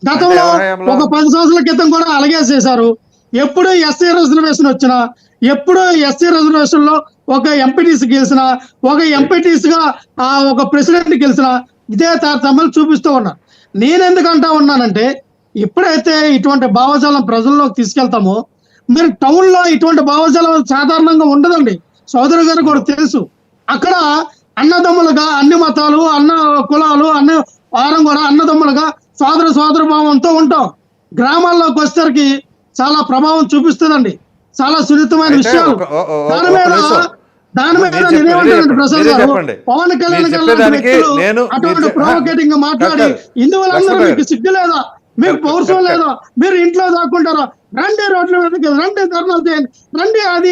గతంలో ఒక 10 సంవత్సరాల క్రితం కూడా అలాగే చేశారు. ఎప్పుడు ఎస్సీ రిజర్వేషన్ వచ్చినా, ఎప్పుడు ఎస్సీ రిజర్వేషన్ లో ఒక ఎంపీటీసీ గెలిచినా, ఒక ఎంపీటీసీగా ఒక ప్రెసిడెంట్ గెలిచినా ఇదే తారతమ్యాలు చూపిస్తూ ఉన్నారు. నేను ఎందుకంటా ఉన్నానంటే ఎప్పుడైతే ఇటువంటి భావజాలం ప్రజల్లోకి తీసుకెళ్తామో, మీరు టౌన్ లో ఇటువంటి భావజాలం సాధారణంగా ఉండదండి. సోదరు గారు కూడా తెలుసు. అక్కడ అన్నదమ్ములుగా అన్ని మతాలు, అన్న కులాలు, అన్ని వారం కూడా అన్నదమ్ములుగా సోదర భావంతో ఉంటాం. గ్రామాల్లోకి వచ్చేసరికి చాలా ప్రభావం చూపిస్తుందండి. చాలా సున్నితమైన విషయాలు. దాని మీద నేనేమంటానండి ప్రసాద్ గారు, పవన్ కళ్యాణ్ అటువంటి ప్రొవోకేటింగ్ గా మాట్లాడి ఇందువల్ల మీకు సిగ్గు లేదా, మీకు పౌరుషం లేదా, మీరు ఇంట్లో దాక్కుంటారా, రండి రోడ్ల మీదకి రండి, ధర్నాలు చేయండి, రండి, అది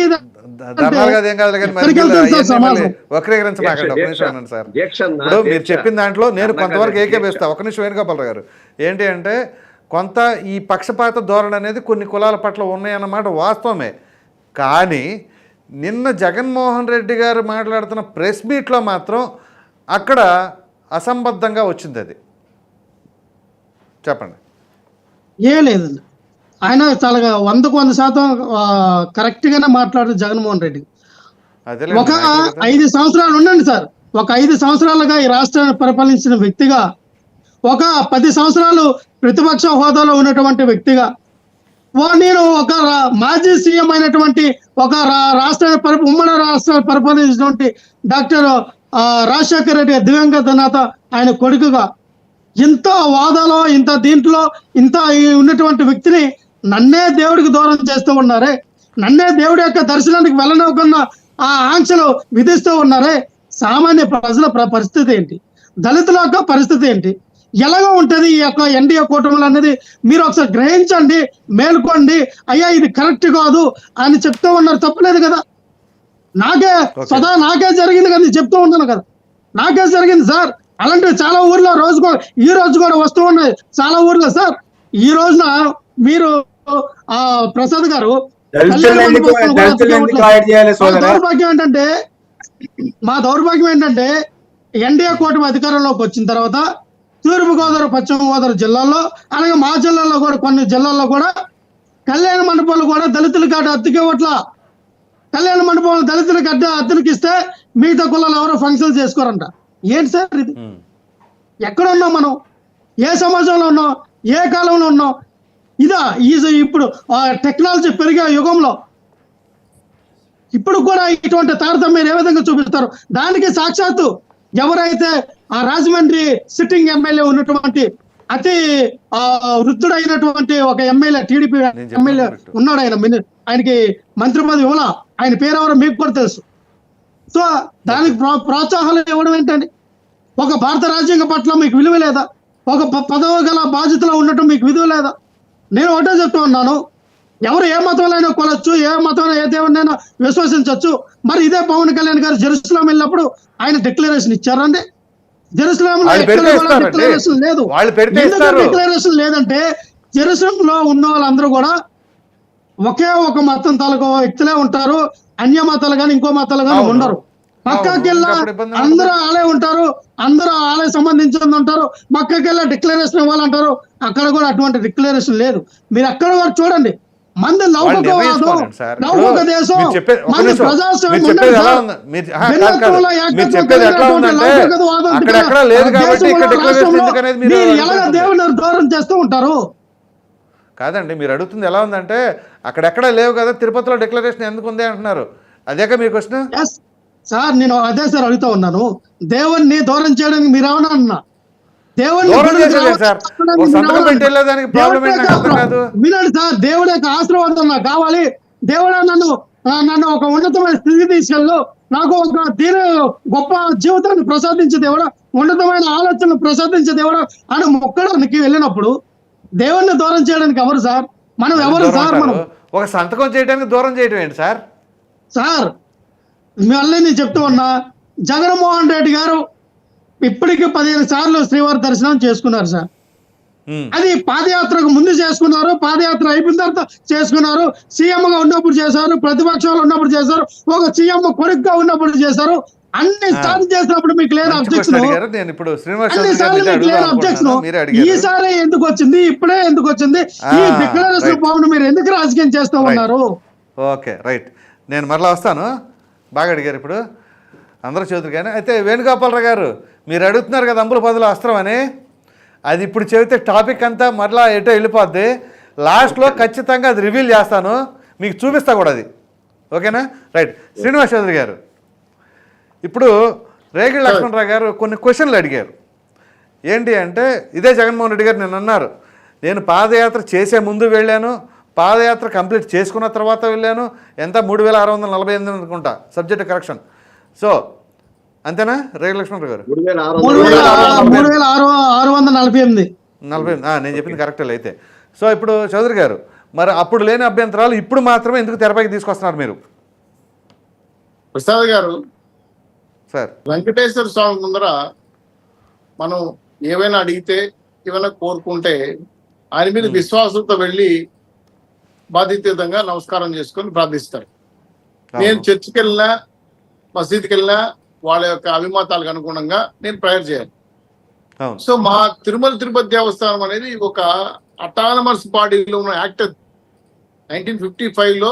ఇప్పుడు మీరు చెప్పిన దాంట్లో నేను కొంతవరకు ఏకేపిస్తా. ఒక నిమిషం వేణుగోపాలరావు గారు, ఏంటి అంటే కొంత ఈ పక్షపాత ధోరణి అనేది కొన్ని కులాల పట్ల ఉన్నాయన్నమాట వాస్తవమే. కానీ నిన్న జగన్మోహన్ రెడ్డి గారు మాట్లాడుతున్న ప్రెస్ మీట్లో మాత్రం అక్కడ అసంబద్ధంగా వచ్చింది. అది చెప్పండి. లేదండి, ఆయన చాలా 100% కరెక్ట్ గానే మాట్లాడారు జగన్మోహన్ రెడ్డి. ఒక 5 సంవత్సరాలు ఉండండి సార్, ఒక 5 సంవత్సరాలుగా ఈ రాష్ట్రాన్ని పరిపాలించిన వ్యక్తిగా, ఒక 10 సంవత్సరాలు ప్రతిపక్ష హోదాలో ఉన్నటువంటి వ్యక్తిగా, నేను ఒక మాజీ సీఎం అయినటువంటి ఒక ఉమ్మడి రాష్ట్రాన్ని పరిపాలించినటువంటి డాక్టర్ రాజశేఖర రెడ్డి దివంగత నేత ఆయన కొడుకుగా, ఇంత వాదాలో ఇంత దీంట్లో ఇంత ఉన్నటువంటి వ్యక్తిని నన్నే దేవుడికి దూరం చేస్తూ ఉన్నారే, నన్నే దేవుడి యొక్క దర్శనానికి వెళ్ళనివ్వకుండా ఆ ఆంక్షలు విధిస్తూ ఉన్నారే. సామాన్య ప్రజల పరిస్థితి ఏంటి, దళితుల యొక్క పరిస్థితి ఏంటి, ఎలాగో ఉంటది ఈ యొక్క ఎన్డీఏ కూటమిలు అనేది మీరు ఒకసారి గ్రహించండి, మేల్కోండి. అయ్యా ఇది కరెక్ట్ కాదు అని చెప్తూ ఉన్నారు, తప్పలేదు కదా. నాకే జరిగింది కదా, చెప్తూ ఉన్నాను కదా, నాకే జరిగింది సార్. అలాంటివి చాలా ఊర్లో ఈ రోజు కూడా వస్తూ ఉన్నాయి చాలా ఊర్లో సార్. ఈ రోజున మీరు ప్రసాద్ గారు మా దౌర్భాగ్యం ఏంటంటే ఎన్డీఏ కూటమి అధికారంలోకి వచ్చిన తర్వాత తూర్పుగోదావరి, పశ్చిమ గోదావరి జిల్లాల్లో, అలాగే మా జిల్లాలో కూడా కొన్ని జిల్లాల్లో కూడా కళ్యాణ మండపాలు కూడా దళితుల గడ్డ అద్దెకి ఇవ్వట్లా. కళ్యాణ మండపాలు దళితుల గడ్డ అద్దెకి ఇస్తే మిగతా కులాలు ఎవరో ఫంక్షన్ చేసుకోరంట. ఏంటి సార్ ఇది? ఎక్కడ ఉన్నాం మనం? ఏ సమాజంలో ఉన్నాం? ఏ కాలంలో ఉన్నాం? ఇప్పుడు టెక్నాలజీ పెరిగే యుగంలో ఇప్పుడు కూడా ఇటువంటి తారతమ్యం ఏ విధంగా చూపిస్తారు? దానికి సాక్షాత్తు ఎవరైతే ఆ రాజమండ్రి సిట్టింగ్ ఎమ్మెల్యే ఉన్నటువంటి అతి వృద్ధుడైనటువంటి ఒక ఎమ్మెల్యే, టీడీపీ ఎమ్మెల్యే ఉన్నాడు, ఆయనకి మంత్రి పదవి ఇవ్వాల, ఆయన పేరు ఎవరో మీకు కూడా తెలుసు. సో దానికి ప్రోత్సాహాలు ఇవ్వడం ఏంటండి? ఒక భారత రాజ్యాంగం పట్ల మీకు విలువ లేదా? ఒక పదవి గల బాధ్యతలో ఉండటం మీకు విలువ లేదా? నేను ఒకటే చెప్తూ ఉన్నాను, ఎవరు ఏ మతంలో కొలవచ్చు, ఏ మతంలో ఏ దేవుడినైనా విశ్వసించవచ్చు. మరి ఇదే పవన్ కళ్యాణ్ గారు జెరూసలేం వెళ్ళినప్పుడు ఆయన డిక్లరేషన్ ఇచ్చారండి. జెరూసలేంలో డిక్లరేషన్ లేదు. డిక్లరేషన్ లేదంటే జెరూసలేంలో ఉన్న వాళ్ళందరూ కూడా ఒకే ఒక మతం తాలూకు వ్యక్తులే ఉంటారు, అన్య మతాలు కానీ ఇంకో మతాలు కానీ ఉండరు. పక్కకెళ్ళా అందరూ ఆలే ఉంటారు, అందరూ ఆలయ సంబంధించింది ఉంటారు. పక్కకెళ్ళా డిక్లరేషన్ ఇవ్వాలంటారు, అక్కడ కూడా అటువంటి డిక్లరేషన్ లేదు. మీరు అక్కడ కూడా చూడండి, మంది లౌకికవాదం, లౌకిక దేశం, మంది ప్రజాస్వామ్యం, మీరు ఎలాగ దేవుని దూరం చేస్తూ ఉంటారు? కాదండి, మీరు అడుగుతుంది ఎలా ఉందంటే అక్కడెక్కడా లేవు కదా, తిరుపతిలో డిక్లరేషన్ ఎందుకు ఉంది అంటున్నారు. అదేక మీ క్వశ్చన్ సార్. నేను అదే సార్ అడుగుతా ఉన్నాను, దేవుణ్ణి దూరం చేయడానికి మీరు ఏమన్నా అన్నా? దేవుడిని వినండి సార్, దేవుడి యొక్క ఆశీర్వాదం నాకు కావాలి, దేవుడే నన్ను ఒక ఉన్నతమైన స్థితికి తీసుకెళ్ళు, నాకు ఒక గొప్ప జీవితాన్ని ప్రసాదించే దేవుడా, ఉన్నతమైన ఆలోచనలు ప్రసాదించే దేవుడా అని మొక్కడానికి వెళ్ళినప్పుడు దేవుణ్ణి దూరం చేయడానికి ఎవరు సార్? మనం ఎవరు సార్? మనం ఒక సంతకం చేయడానికి దూరం చేయడం ఏంటి సార్? సార్ మళ్ళీ నేను చెప్తూ ఉన్నా, జగన్మోహన్ రెడ్డి గారు ఇప్పటికీ 15 సార్లు శ్రీవారి దర్శనం చేసుకున్నారు సార్. అది పాదయాత్రకు ముందు చేసుకున్నారు, పాదయాత్ర అయిపోయిన తర్వాత చేసుకున్నారు, సీఎం గా ఉన్నప్పుడు చేశారు, ప్రతిపక్షంలో ఉన్నప్పుడు చేశారు, ఒక సీఎం కొడుకుగా ఉన్నప్పుడు చేశారు. అన్ని సార్లు చేసినప్పుడు మీకు లేదు అబ్జెక్షన్, అన్ని సార్లు మీకు లేదు అబ్జెక్షన్. ఈసారి ఎందుకు వచ్చింది, ఇప్పుడే ఎందుకు వచ్చింది, ఈ డిక్లరేషన్ బాగుంది, మీరు ఎందుకు రాజకీయం చేస్తూ ఉన్నారు? ఓకే రైట్, నేను మరలా వస్తాను. బాగా అడిగారు ఇప్పుడు అందరూ చదువుతారు. కానీ అయితే వేణుగోపాలరావు గారు, మీరు అడుగుతున్నారు కదా అంబుల పదుల అస్త్రం అని, అది ఇప్పుడు చెబితే టాపిక్ అంతా మరలా ఎటో వెళ్ళిపోద్ది. లాస్ట్లో ఖచ్చితంగా అది రివీల్ చేస్తాను, మీకు చూపిస్తా కూడా అది. ఓకేనా? రైట్. శ్రీనివాస్ చౌదరి గారు, ఇప్పుడు రేగిడి లక్ష్మణరావు గారు కొన్ని క్వశ్చన్లు అడిగారు. ఏంటి అంటే, ఇదే జగన్మోహన్ రెడ్డి గారు నేను అన్నారు, నేను పాదయాత్ర చేసే ముందు వెళ్ళాను, పాదయాత్ర కంప్లీట్ చేసుకున్న తర్వాత వెళ్ళాను, ఎంత 3648 అనుకుంటా సబ్జెక్ట్ కరెక్షన్. సో అంతేనా రేగిడి లక్ష్మణరావు గారు? 3648. నేను చెప్పింది కరెక్టే అయితే. సో ఇప్పుడు చౌదరి గారు, మరి అప్పుడు లేని అభ్యంతరాలు ఇప్పుడు మాత్రమే ఎందుకు తెరపైకి తీసుకొస్తున్నారు మీరు? ప్రసాద్ గారు, సార్, వెంకటేశ్వర స్వామి ముందర మనం ఏవైనా అడిగితే, ఏమైనా కోరుకుంటే ఆయన మీద విశ్వాసంతో వెళ్ళి బాధ్యతగా నమస్కారం చేసుకొని ప్రార్థిస్తారు. నేను చర్చికి వెళ్ళినా, మసీద్కి వెళ్ళినా వాళ్ళ యొక్క అభిమతాలకు అనుగుణంగా నేను ప్రేయర్ చేయాలి. సో మా తిరుమల తిరుపతి దేవస్థానం అనేది ఒక అటానమస్ బాడీలో ఉన్న యాక్ట్ 1955లో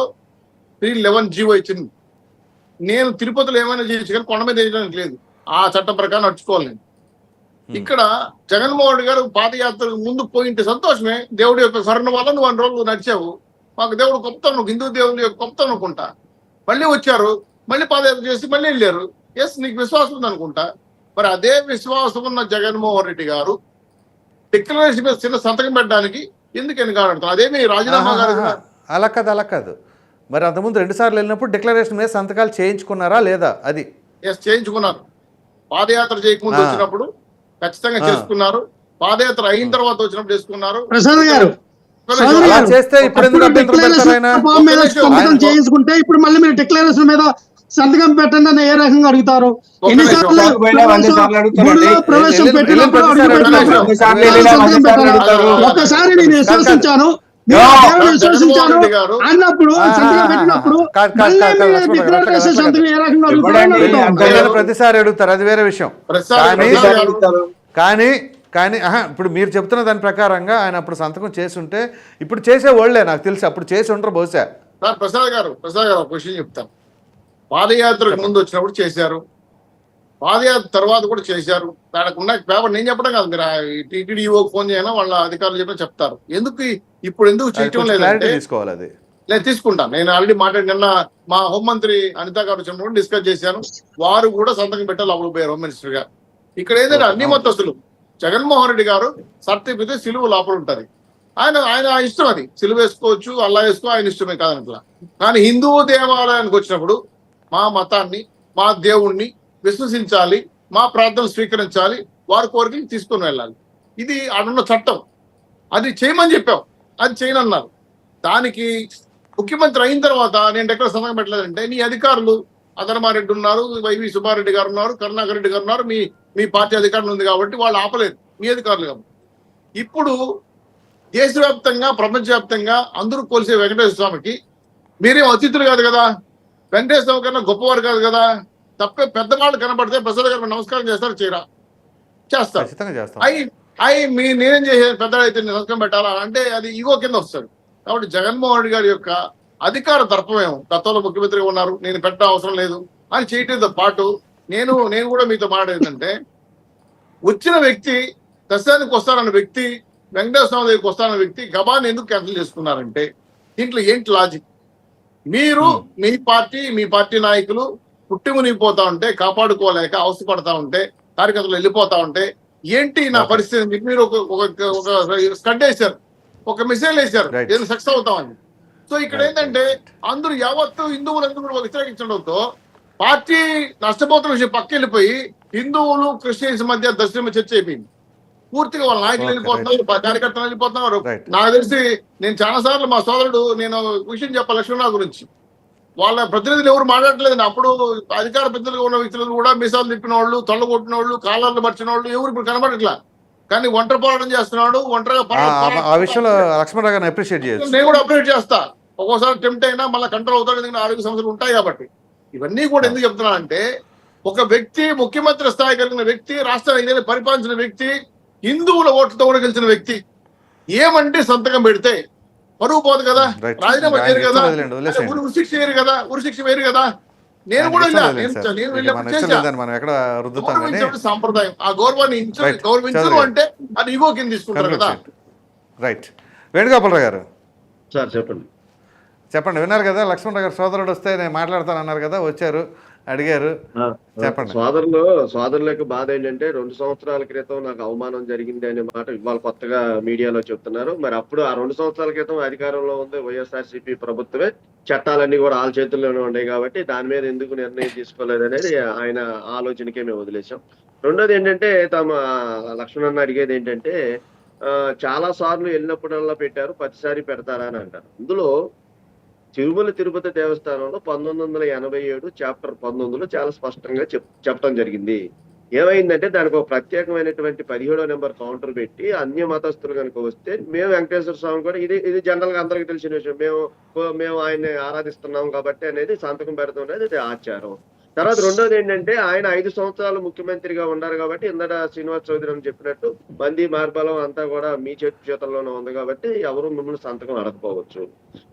311 జీవో ఇచ్చింది. నేను తిరుపతిలో ఏమైనా చేయొచ్చు కానీ కొండ మీద చేయడానికి లేదు, ఆ చట్టం ప్రకారం నడుచుకోవాలి. ఇక్కడ జగన్మోహన్ రెడ్డి గారు పాదయాత్రకు ముందు పోయింటే సంతోషమే, దేవుడి యొక్క కరుణ వల్ల నువ్వు 2 రోజులు నడిచావు, మాకు దేవుడు గొప్పతనం, హిందూ దేవుడి యొక్క గొప్పతనం అనుకుంటా. మళ్ళీ వచ్చారు, మళ్ళీ పాదయాత్ర చేసి మళ్ళీ వెళ్ళారు. ఎస్, నీకు విశ్వాసం ఉంది అనుకుంటా. మరి అదే విశ్వాసం ఉన్న జగన్మోహన్ రెడ్డి గారు డిక్లరేషన్ మీద చిన్న సంతకం పెట్టడానికి ఎందుకు వెనకాడుతున్నారు? అదేమి రాజీనామా గారు అలా కాదు. మరి అంతకుముందు 2 సార్లు వెళ్ళినప్పుడు డిక్లరేషన్ మీద సంతకాలు చేయించుకున్నారా లేదా? అది ఎస్, చేయించుకున్నారు. పాదయాత్ర చేయకముందు వచ్చినప్పుడు ఖచ్చితంగా చేసుకున్నారు, పాదయాత్ర అయిన తర్వాత వచ్చినప్పుడు చేసుకున్నారు. ప్రసాద్ గారు, చేస్తే ఇప్పుడు చేసుకుంటే ఇప్పుడు మళ్ళీ మీరు డిక్లరేషన్ మీద సంతకం పెట్టండి అని ఏ రకంగా అడుగుతారు? ఎన్నిసార్లు ప్రవేశం పెట్టినప్పుడు ఒక్కసారి నేను విశ్వసించాను, విశ్వసించాను అన్నప్పుడు సంతకం పెట్టినప్పుడు సంతకం ఏ రకంగా అడుగుతారు? ప్రతిసారి అడుగుతారు, అది వేరే విషయం. కానీ ఇప్పుడు మీరు చెప్తున్న దాని ప్రకారంగా ఆయన అప్పుడు సంతకం చేసి ఉంటే ఇప్పుడు చేసే వాళ్ళే నాకు తెలిసి, అప్పుడు చేసి ఉండరు బహుశా. ప్రసాద్ గారు ఒక విషయం చెప్తాను. పాదయాత్రకు ముందు వచ్చినప్పుడు చేశారు, పాదయాత్ర తర్వాత కూడా చేశారు. దానికి ఉన్న పేపర్ నేను చెప్పడం కాదు, మీరు టీటీడీఓ ఫోన్ చేయనా వాళ్ళ అధికారులు చెప్పినా చెప్తారు. ఇప్పుడు ఎందుకు చేయటం లేదంటే తీసుకోవాలి, అది నేను తీసుకుంటాను. నేను ఆల్రెడీ నిన్న మా హోంమంత్రి అనిత గారు వచ్చినప్పుడు డిస్కస్ చేశాను, వారు కూడా సంతకం పెట్టాలి అప్పుడు పోయారు హోమ్ మినిస్టర్ గా. ఇక్కడ ఏదైనా అన్ని మతస్థులు, జగన్మోహన్ రెడ్డి గారు సర్టిఫికేట్ సిలువ లోపల ఉంటది, ఆయన ఇష్టం, అది సిలువ వేసుకోవచ్చు, అల్లా వేసుకో, ఆయన ఇష్టమే కాదనట్లా. కానీ హిందూ దేవాలయానికి వచ్చినప్పుడు మా మతాన్ని, మా దేవుణ్ణి విశ్వసించాలి, మా ప్రార్థనలు స్వీకరించాలి, వారి కోరికలు తీసుకొని వెళ్ళాలి. ఇది అడున్న చట్టం, అది చేయమని చెప్పాం, అది చేయనన్నారు. దానికి ముఖ్యమంత్రి అయిన తర్వాత నేను ఎక్కడ సంతకం పెట్టలేదంటే, నీ అధికారులు అధర్మారెడ్డి ఉన్నారు, వైవి సుబ్బారెడ్డి గారు ఉన్నారు, కరుణాకర్ రెడ్డి గారు ఉన్నారు, మీ పార్టీ అధికారులు ఉంది కాబట్టి వాళ్ళు ఆపలేదు, మీ అధికారులు కాబట్టి. ఇప్పుడు దేశవ్యాప్తంగా ప్రపంచవ్యాప్తంగా అందరూ కొలిసే వెంకటేశ్వర స్వామికి మీరేం అతిథులు కాదు కదా, వెంకటేశ్వర స్వామి కన్నా గొప్పవారు కాదు కదా. తప్పే పెద్దవాళ్ళు కనబడితే ప్రసాద్ గారు నమస్కారం చేస్తారు, చేస్తారు. నేనేం చేసేది, పెద్దవాళ్ళైతే నమస్కారం పెట్టాలా అంటే అది ఈగో కింద వస్తుంది. కాబట్టి జగన్మోహన్ రెడ్డి గారి యొక్క అధికార దర్పమేమో, గతంలో ముఖ్యమంత్రిగా ఉన్నారు, నేను పెట్టడం అవసరం లేదు అని చేయటంతో పాటు నేను కూడా మీతో మాట్లాడేదంటే, వచ్చిన వ్యక్తి దర్శనానికి వస్తానన్న వ్యక్తి, వెంకటేశ్వర స్వామి దగ్గరికి వస్తానన్న వ్యక్తి గబాన్ని ఎందుకు క్యాన్సిల్ చేసుకున్నారంటే, దీంట్లో ఏంటి లాజిక్? మీరు మీ పార్టీ నాయకులు పుట్టి మునిగిపోతా ఉంటే, కాపాడుకోలేక అవసరపడతా ఉంటే, కార్యకర్తలు వెళ్ళిపోతా ఉంటే ఏంటి నా పరిస్థితి? మీరు ఒక స్కడ్ వేశారు, ఒక మిసైల్ వేశారు, ఏదో సక్సెస్ అవుతామని. సో ఇక్కడ ఏంటంటే అందరూ యావత్తు హిందువులందరూ కూడా వ్యతిరేకించడంతో పార్టీ నష్టపోతున్న విషయం పక్క వెళ్ళిపోయి హిందువులు క్రిస్టియన్స్ మధ్య దర్శనం చర్చ అయిపోయింది. పూర్తిగా వాళ్ళ నాయకులు వెళ్ళిపోతున్నారు, కార్యకర్తలు వెళ్ళిపోతున్నారు. నాకు తెలిసి నేను చాలా సార్లు మా సోదరుడు, నేను విషయం చెప్పాలి లక్ష్మణరావు గురించి, వాళ్ళ ప్రతినిధులు ఎవరు మాట్లాడలేదు. అప్పుడు అధికార ప్రతినిధులుగా ఉన్న వ్యక్తులు కూడా మీసాలు తిప్పిన వాళ్ళు, తొళ్ళ కొట్టిన వాళ్ళు, కాలాలు మర్చిన వాళ్ళు ఎవరు ఇప్పుడు కనబడట్లా. కానీ ఒంటరి పోరాటం చేస్తున్నాడు. ఒంటరిగా ఆ విషయంలో లక్ష్మణరావు గారిని అప్రిషియేట్ చేయొచ్చు. నేను కూడా అప్డేట్ చేస్తా. ఒక్కోసారి టెంప్ట్ అయినా మళ్ళీ కంట్రోల్ అవుతాడు, ఎందుకంటే ఆరోగ్య సమస్యలు ఉంటాయి కాబట్టి. ఇవన్నీ కూడా ఎందుకు చెప్తున్నానంటే, ఒక వ్యక్తి ముఖ్యమంత్రి స్థాయి కలిగిన వ్యక్తి, రాష్ట్రాన్ని పరిపాలించిన వ్యక్తి, హిందువుల ఓట్లతో కూడా గెలిచిన వ్యక్తి ఏమంటే సంతకం పెడితే పరువు పోదు కదా, రాజీనామా చేయరు కదా, ఉరిశిక్ష వేరు కదా, ఉరిశిక్ష వేరు కదా. నేను కూడా సాంప్రదాయం, ఆ గౌరవాన్ని గౌరవించరు అంటే అది ఇగో కింద తీసుకుంటారు కదా. రైట్. వేణుగోపాలరావు గారు సార్ చెప్పండి. చెప్పండి. విన్నారు కదా, లక్ష్మణరావు గారు సోదరుడు వస్తే నేను మాట్లాడతానన్నారు కదా, వచ్చారు, అడిగారు, చెప్పండి. సోదరుల యొక్క బాధ ఏంటంటే 2 సంవత్సరాల క్రితం నాకు అవమానం జరిగింది అనే మాట ఇవాళ కొత్తగా మీడియాలో చెప్తున్నారు. మరి అప్పుడు ఆ 2 సంవత్సరాల క్రితం అధికారంలో ఉంది వైఎస్ఆర్సీపీ ప్రభుత్వమే, చట్టాలన్నీ కూడా వాళ్ళ చేతుల్లోనే ఉన్నాయి కాబట్టి దాని మీద ఎందుకు నిర్ణయం తీసుకోలేదు అనేది ఆయన ఆలోచనకే మేము వదిలేసాం. రెండోది ఏంటంటే, తమ లక్ష్మణ్ అడిగేది ఏంటంటే, చాలా సార్లు వెళ్ళినప్పుడల్లా పెట్టారు, ప్రతిసారి పెడతారా అని అంటారు. ఇందులో తిరుమల తిరుపతి దేవస్థానంలో 1987 చాప్టర్ 19లో చాలా స్పష్టంగా చెప్పడం జరిగింది. ఏమైందంటే, దానికి ఒక ప్రత్యేకమైనటువంటి 17వ నెంబర్ కౌంటర్ పెట్టి అన్య మతస్థులు కనుక వస్తే, మేము వెంకటేశ్వర స్వామి కూడా ఇది జనరల్ గా అందరికీ తెలిసిన విషయం, మేము ఆయన్ని ఆరాధిస్తున్నాం కాబట్టి అనేది సంతకం పెడతాం అనేది ఇది ఆచారం. తర్వాత రెండోది ఏంటంటే, ఆయన 5 సంవత్సరాలు ముఖ్యమంత్రిగా ఉన్నారు కాబట్టి ఇందట శ్రీనివాస్ చౌదరి అని చెప్పినట్టు మంది మార్బలం అంతా కూడా మీ చేతుల్లోనే ఉంది కాబట్టి ఎవరు మిమ్మల్ని సంతకం అడగపోవచ్చు.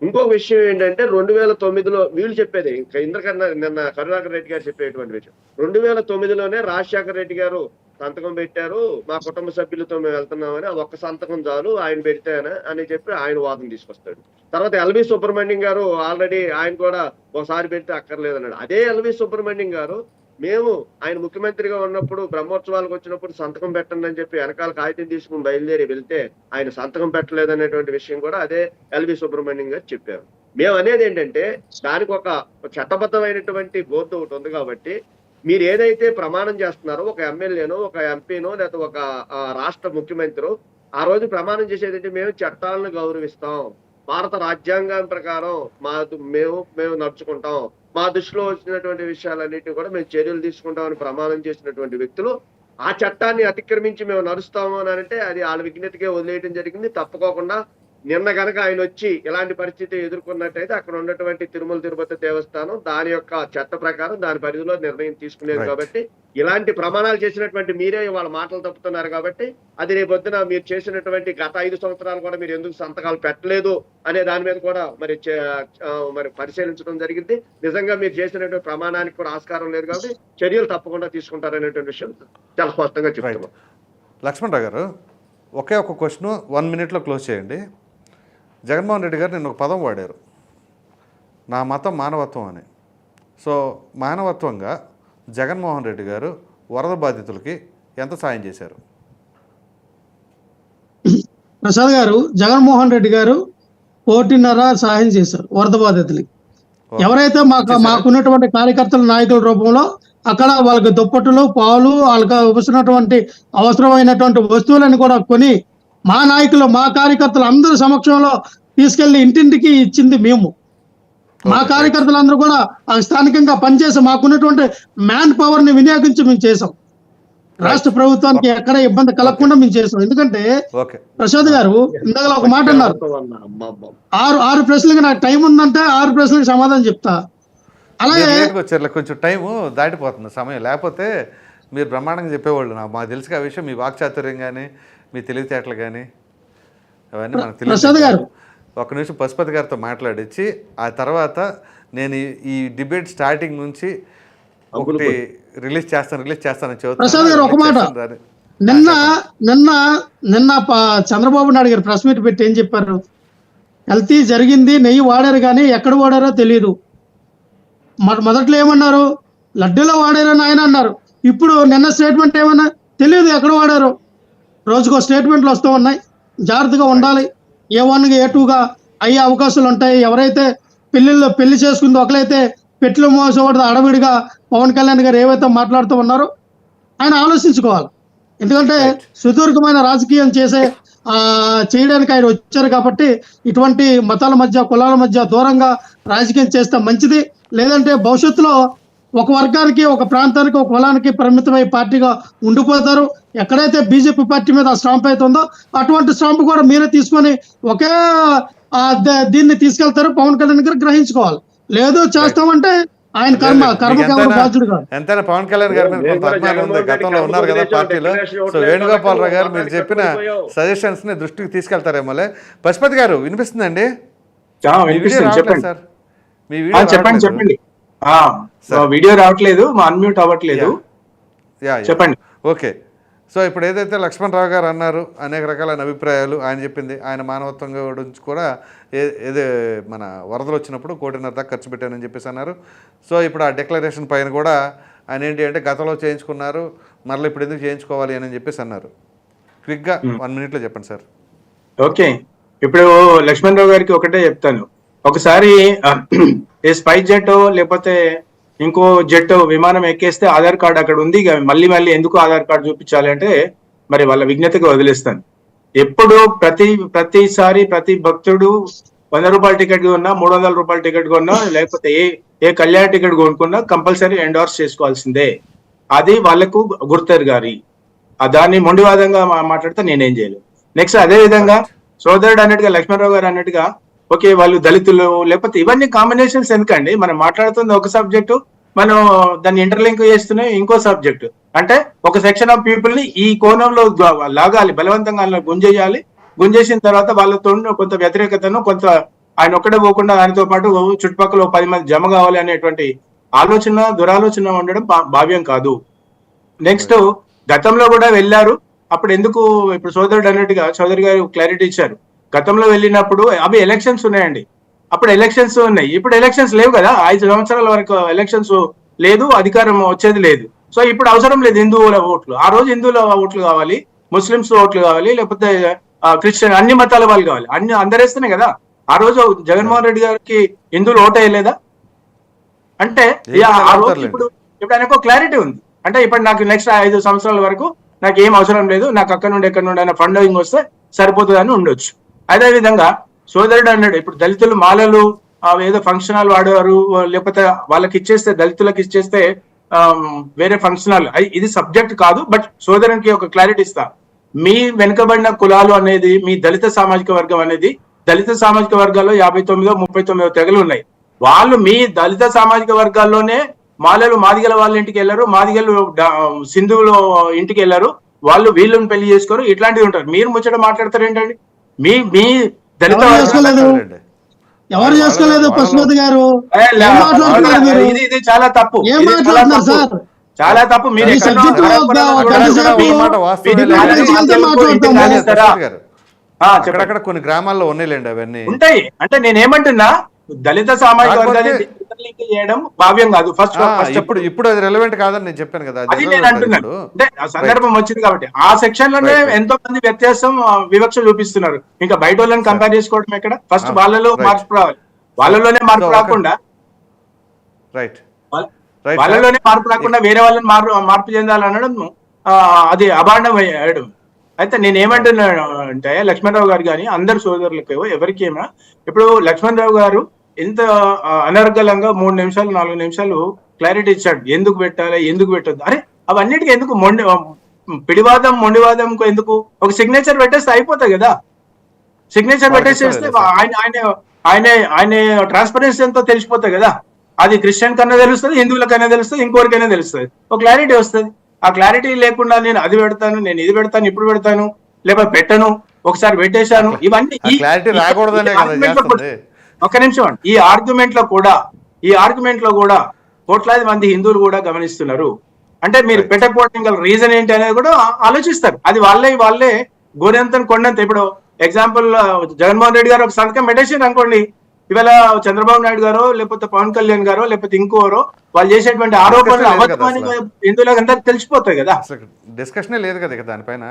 ఇంకొక విషయం ఏంటంటే, 2009లో వీళ్ళు చెప్పేది, ఇంకా ఇంద్రకన్నా నిన్న కరుణాకర్ రెడ్డి గారు చెప్పేటువంటి విషయం, 2009లోనే రాజశేఖర రెడ్డి గారు సంతకం పెట్టారు, మా కుటుంబ సభ్యులతో మేము వెళ్తున్నామని, అది ఒక్క సంతకం చాలు ఆయన పెడితేనే అని చెప్పి ఆయన వాదన తీసుకొస్తాడు. తర్వాత ఎల్వి సుబ్రహ్మణ్యం గారు ఆల్రెడీ ఆయన కూడా ఒకసారి పెడితే అక్కర్లేదన్నాడు. అదే ఎల్వి సుబ్రహ్మణ్యం గారు మేము ఆయన ముఖ్యమంత్రిగా ఉన్నప్పుడు బ్రహ్మోత్సవాలకు వచ్చినప్పుడు సంతకం పెట్టండి అని చెప్పి వెనకాల కాగితం తీసుకుని బయలుదేరి వెళ్తే ఆయన సంతకం పెట్టలేదనేటువంటి విషయం కూడా అదే ఎల్వి సుబ్రహ్మణ్యం గారు చెప్పారు. మేము అనేది ఏంటంటే, దానికి ఒక చట్టబద్ధమైనటువంటి బోర్డు ఒకటి ఉంది కాబట్టి మీరు ఏదైతే ప్రమాణం చేస్తున్నారో, ఒక ఎమ్మెల్యేనో ఒక ఎంపీనో లేకపోతే ఒక రాష్ట్ర ముఖ్యమంత్రి ఆ రోజు ప్రమాణం చేసేదంటే, మేము చట్టాలను గౌరవిస్తాం, భారత రాజ్యాంగం ప్రకారం మేము నడుచుకుంటాం, మా దృష్టిలో వచ్చినటువంటి విషయాలన్నిటిని కూడా మేము చర్యలు తీసుకుంటామని ప్రమాణం చేసినటువంటి వ్యక్తులు ఆ చట్టాన్ని అతిక్రమించి మేము నడుస్తాము అని అంటే అది వాళ్ళ విజ్ఞతకే వదిలేయడం జరిగింది. తప్పుకోకుండా నిన్న కనుక ఆయన వచ్చి ఇలాంటి పరిస్థితి ఎదుర్కొన్నట్టయితే అక్కడ ఉన్నటువంటి తిరుమల తిరుపతి దేవస్థానం దాని యొక్క చట్ట ప్రకారం దాని పరిధిలో నిర్ణయం తీసుకునేది. కాబట్టి ఇలాంటి ప్రమాణాలు చేసినటువంటి మీరే వాళ్ళ మాటలు తప్పుతున్నారు కాబట్టి అది రేపొద్దున మీరు చేసినటువంటి గత 5 సంవత్సరాలు కూడా మీరు ఎందుకు సంతకాలు పెట్టలేదు అనే దాని మీద కూడా మరి పరిశీలించడం జరిగింది. నిజంగా మీరు చేసినటువంటి ప్రమాణానికి కూడా ఆస్కారం లేదు కాబట్టి చర్యలు తప్పకుండా తీసుకుంటారనేటువంటి విషయం చాలా స్పష్టంగా చెప్తున్నాం. లక్ష్మణరావు గారు, ఒకే ఒక క్వశ్చన్ 1 minute క్లోజ్ చేయండి. జగన్మోహన్ రెడ్డి గారు నిన్న ఒక పదం వాడారు, నా మతం మానవత్వం అని. సో మానవత్వంగా జగన్మోహన్ రెడ్డి గారు వరద బాధితులకి ఎంత సాయం చేశారు? ప్రసాద్ గారు, జగన్మోహన్ రెడ్డి గారు 1.5 సహాయం చేశారు వరద బాధితులకి. ఎవరైతే మాకున్నటువంటి కార్యకర్తల నాయకుల రూపంలో అక్కడ వాళ్ళకి దుప్పట్టులు, పాలు, వాళ్ళకి వస్తున్నటువంటి అవసరమైనటువంటి వస్తువులను కూడా కొని మా నాయకులు, మా కార్యకర్తలు అందరి సమక్షంలో తీసుకెళ్లి ఇంటింటికి ఇచ్చింది మేము. మా కార్యకర్తలందరూ కూడా స్థానికంగా పనిచేసి మాకున్నటువంటి మ్యాన్ పవర్ ని వినియోగించి మేము చేసాం. రాష్ట్ర ప్రభుత్వానికి ఎక్కడ ఇబ్బంది కలగకుండా మేము చేసాం. ఎందుకంటే ప్రసాద్ గారు ఇందాక ఒక మాట అన్నారు, 6 ప్రశ్నలకు నాకు టైం ఉందంటే 6 ప్రశ్నలకు సమాధానం చెప్తా. అలాగే కొంచెం టైము దాటిపోతుంది సమయం, లేకపోతే మీరు బ్రహ్మాండంగా చెప్పేవాళ్ళు. మాకు తెలుసు ఆ విషయం, మీ వాక్చాతుర్యం కానీ మీ తెలివితేటలు కానీ అవన్నీ మనకు తెలియదు. ఒక నిమిషం పశుపతి గారితో మాట్లాడించి ఆ తర్వాత నేను ఈ డిబేట్ స్టార్టింగ్ నుంచి ఒకటి రిలీజ్ చేస్తానని చెబుతాను. ఒక మాట, నిన్న చంద్రబాబు నాయుడు గారు ప్రెస్ మీట్ పెట్టి ఏం చెప్పారు? కల్తీ జరిగింది, నెయ్యి వాడారు కానీ ఎక్కడ వాడారో తెలియదు. మొదట్లో ఏమన్నారు? లడ్డూలో వాడారని ఆయన అన్నారు. ఇప్పుడు నిన్న స్టేట్మెంట్ ఏమన్నా తెలియదు ఎక్కడ వాడారు. రోజుకో స్టేట్మెంట్లు వస్తూ ఉన్నాయి. జాగ్రత్తగా ఉండాలి. A1గా A2గా అయ్యే అవకాశాలు ఉంటాయి. ఎవరైతే పెళ్లి చేసుకుందో ఒకరైతే పెట్లు మోసకూడదు అడవిడిగా పవన్ కళ్యాణ్ గారు ఏవైతే మాట్లాడుతూ ఉన్నారో ఆయన ఆలోచించుకోవాలి. ఎందుకంటే సుదీర్ఘమైన రాజకీయం చేసే చేయడానికి ఆయన వచ్చారు కాబట్టి ఇటువంటి మతాల మధ్య కులాల మధ్య దూరంగా రాజకీయం చేస్తే మంచిది. లేదంటే భవిష్యత్తులో ఒక వర్గానికి ఒక ప్రాంతానికి ఒక కులానికి పరిమితమై పార్టీగా ఉండిపోతారు. ఎక్కడైతే బీజేపీ పార్టీ మీద ఆ స్టాంప్ అయితే ఉందో అటువంటి స్టాంప్ కూడా మీరే తీసుకొని ఒకే దీన్ని తీసుకెళ్తారు. పవన్ కళ్యాణ్ గారు గ్రహించుకోవాలి. లేదు చేస్తామంటే ఆయన కర్మకి బాధ్యుడు కాదు. ఎంతైనా పవన్ కళ్యాణ్ గారి మీద కొంత అభిమానం ఉంది, గతంలో ఉన్నారు కదా పార్టీలో. సో వేణుగోపాలరావు గారు మీరు చెప్పిన సజెషన్స్ ని దృష్టికి తీసుకెళ్తారేమోలే. పశుపతి గారు వినిపిస్తుందండి? చెప్పండి సార్ మీ వీడియో చెప్పండి. వీడియో రావట్లేదు, అన్మ్యూట్ అవ్వట్లేదు. చెప్పండి. ఓకే. సో ఇప్పుడు ఏదైతే లక్ష్మణరావు గారు అన్నారు, అనేక రకాలైన అభిప్రాయాలు ఆయన చెప్పింది, ఆయన మానవత్వం గురించి కూడా ఏదే మన వరదలు వచ్చినప్పుడు 1.5 కోటి దాకా ఖర్చు పెట్టానని చెప్పేసి అన్నారు. సో ఇప్పుడు ఆ డిక్లరేషన్ పైన కూడా ఆయన ఏంటి అంటే గతంలో చేయించుకున్నారు, మరలా ఇప్పుడు ఎందుకు చేయించుకోవాలి అని చెప్పేసి అన్నారు. క్విక్గా 1 minute చెప్పండి సార్. ఓకే, ఇప్పుడు లక్ష్మణరావు గారికి ఒకటే చెప్తాను. ఒకసారి ఏ స్పైస్ జెట్ లేకపోతే ఇంకో జెట్ విమానం ఎక్కేస్తే ఆధార్ కార్డు అక్కడ ఉంది, మళ్ళీ ఎందుకు ఆధార్ కార్డు చూపించాలి అంటే మరి వాళ్ళ విజ్ఞతగా వదిలేస్తాను. ఎప్పుడు ప్రతిసారి ప్రతి భక్తుడు 100 రూపాయల టికెట్ కొన్నా, 300 రూపాయల టికెట్ కొన్నా, లేకపోతే ఏ కళ్యాణ టికెట్ కొనుక్కున్నా కంపల్సరీ ఎండోర్స్ చేసుకోవాల్సిందే. అది వాళ్ళకు గుర్తరు గారి దాన్ని మొండివాదంగా మాట్లాడితే నేనేం చేయలేదు. నెక్స్ట్ అదే విధంగా సోదరుడు అన్నట్టుగా లక్ష్మణరావు గారు అన్నట్టుగా ఓకే వాళ్ళు దళితులు లేకపోతే ఇవన్నీ కాంబినేషన్స్ ఎందుకండి? మనం మాట్లాడుతుంది ఒక సబ్జెక్టు, మనం దాన్ని ఇంటర్లింక్ చేస్తున్నాం ఇంకో సబ్జెక్టు. అంటే ఒక సెక్షన్ ఆఫ్ పీపుల్ ని ఈ కోణంలో లాగాలి, బలవంతంగా గుంజేయాలి. గుంజేసిన తర్వాత వాళ్ళతో కొంత వ్యతిరేకతను, కొంత ఆయన ఒక్కడే పోకుండా ఆయనతో పాటు చుట్టుపక్కల 10 మంది జమ కావాలి అనేటువంటి ఆలోచన, దురాలోచన ఉండడం భావ్యం కాదు. నెక్స్ట్ గతంలో కూడా వెళ్ళారు, అప్పుడు ఎందుకు ఇప్పుడు సోదరుడు అన్నట్టుగా చౌదరి గారు క్లారిటీ ఇచ్చారు. గతంలో వెళ్ళినప్పుడు అవి ఎలక్షన్స్ ఉన్నాయండి, అప్పుడు ఎలక్షన్స్ ఉన్నాయి, ఇప్పుడు ఎలక్షన్స్ లేవు కదా. 5 సంవత్సరాల వరకు ఎలక్షన్స్ లేదు, అధికారం వచ్చేది లేదు. సో ఇప్పుడు అవసరం లేదు హిందువుల ఓట్లు. ఆ రోజు హిందువుల ఓట్లు కావాలి, ముస్లింస్ ఓట్లు కావాలి, లేకపోతే క్రిస్టియన్ అన్ని మతాల వాళ్ళు కావాలి, అందరేస్తేనే కదా. ఆ రోజు జగన్మోహన్ రెడ్డి గారికి హిందువులు ఓటు వేయలేదా అంటే ఆ రోజు ఇప్పుడు ఆయనకు క్లారిటీ ఉంది. అంటే ఇప్పుడు నాకు నెక్స్ట్ 5 సంవత్సరాల వరకు నాకు ఏం అవసరం లేదు, నాకు అక్కడ నుండి ఎక్కడ నుండి అయినా ఫండింగ్ వస్తే సరిపోతుంది అని ఉండొచ్చు. అదే విధంగా సోదరుడు అన్నాడు ఇప్పుడు దళితులు మాలలు ఏదో ఫంక్షన్ హాల్ వాడేవారు, లేకపోతే వాళ్ళకి ఇచ్చేస్తే దళితులకు ఇచ్చేస్తే వేరే ఫంక్షన్ హాల్, ఇది సబ్జెక్ట్ కాదు. బట్ సోదరునికి ఒక క్లారిటీ ఇస్తా. మీ వెనుకబడిన కులాలు అనేది, మీ దళిత సామాజిక వర్గం అనేది, దళిత సామాజిక వర్గాల్లో 59 39 తెగలు ఉన్నాయి. వాళ్ళు మీ దళిత సామాజిక వర్గాల్లోనే మాలలు మాదిగల వాళ్ళ ఇంటికి వెళ్ళారు, మాదిగలు సింధువుల ఇంటికి వెళ్ళారు, వాళ్ళు వీళ్ళని పెళ్లి చేసుకోరు, ఇట్లాంటివి ఉంటారు. మీరు ముచ్చట మాట్లాడతారు ఏంటండి? మీ దళిత ఎవరు చేసుకోలేదు పశుపతి గారు, ఇది చాలా తప్పు, చాలా తప్పు. మీరు అక్కడక్కడ కొన్ని గ్రామాల్లో ఉన్నాయిలేండి అవన్నీ ఉంటాయి. అంటే నేనేమంటున్నా దళిత సామాజిక వర్గాన్ని చేయడం భావ్యం కాదు. ఫస్ట్ ఇప్పుడు అది రెలవెంట్ కాదని నేను చెప్పాను కదా, అది నేను అంటున్నాను. అంటే ఆ సందర్భం వచ్చింది కాబట్టి ఆ సెక్షన్ లోనే ఎంతో మంది వ్యత్యాసం, వివక్ష చూపిస్తున్నారు. ఇంకా బయట వాళ్ళని కంపేర్ చేసుకోవడం ఎక్కడ? ఫస్ట్ వాళ్ళలో మార్పు రావాలి, వాళ్ళలోనే మార్పు రాకుండా వాళ్ళలోనే మార్పు రాకుండా వేరే వాళ్ళని మార్పు చెందాలనడం అది అభాండం వేయడం. అయితే నేనేమంటున్నాను అంటే లక్ష్మణరావు గారు కానీ అందరు సోదరులకు ఎవరికేమా ఇప్పుడు లక్ష్మణరావు గారు ఎంత అనర్గళంగా 3 నిమిషాలు 4 నిమిషాలు క్లారిటీ ఇచ్చాడు, ఎందుకు పెట్టాలి ఎందుకు పెట్టద్దు. అరే అవన్నిటికీ ఎందుకు పిడివాదం మొండివాదం ఎందుకు? ఒక సిగ్నేచర్ పెట్టేస్తే అయిపోతాయి కదా. సిగ్నేచర్ పెట్టేసేస్తే ఆయన ట్రాన్స్పరెన్సీ ఎంతో తెలిసిపోతాయి కదా. అది క్రిస్టియన్ కన్నా తెలుస్తుంది, హిందువులకైనా తెలుస్తుంది, ఇంకోరికైనా తెలుస్తుంది, ఒక క్లారిటీ వస్తుంది. ఆ క్లారిటీ లేకుండా నేను అది పెడతాను, నేను ఇది పెడతాను, ఇప్పుడు పెడతాను, లేకపోతే పెట్టను, ఒకసారి పెట్టేశాను, ఇవన్నీ ఒక నిమిషం అండి. ఈ ఆర్గ్యుమెంట్ లో కూడా కోట్లాది మంది హిందువులు కూడా గమనిస్తున్నారు. అంటే మీరు పెట్టకపోవడం గల రీజన్ ఏంటి అనేది కూడా ఆలోచిస్తారు. అది వాళ్ళే గోరెంతను కొండంత. ఇప్పుడు ఎగ్జాంపుల్ జగన్మోహన్ రెడ్డి గారు ఒక సంతకం పెట్టేసారు అనుకోండి, ఇవాళ చంద్రబాబు నాయుడు గారో లేకపోతే పవన్ కళ్యాణ్ గారో లేకపోతే ఇంకోరో వాళ్ళు చేసేటువంటి ఆరోపణలు అబద్ధమని హిందువులకు అందరికి తెలిసిపోతాయి కదా. డిస్కషనే లేదు కదా దానిపైన,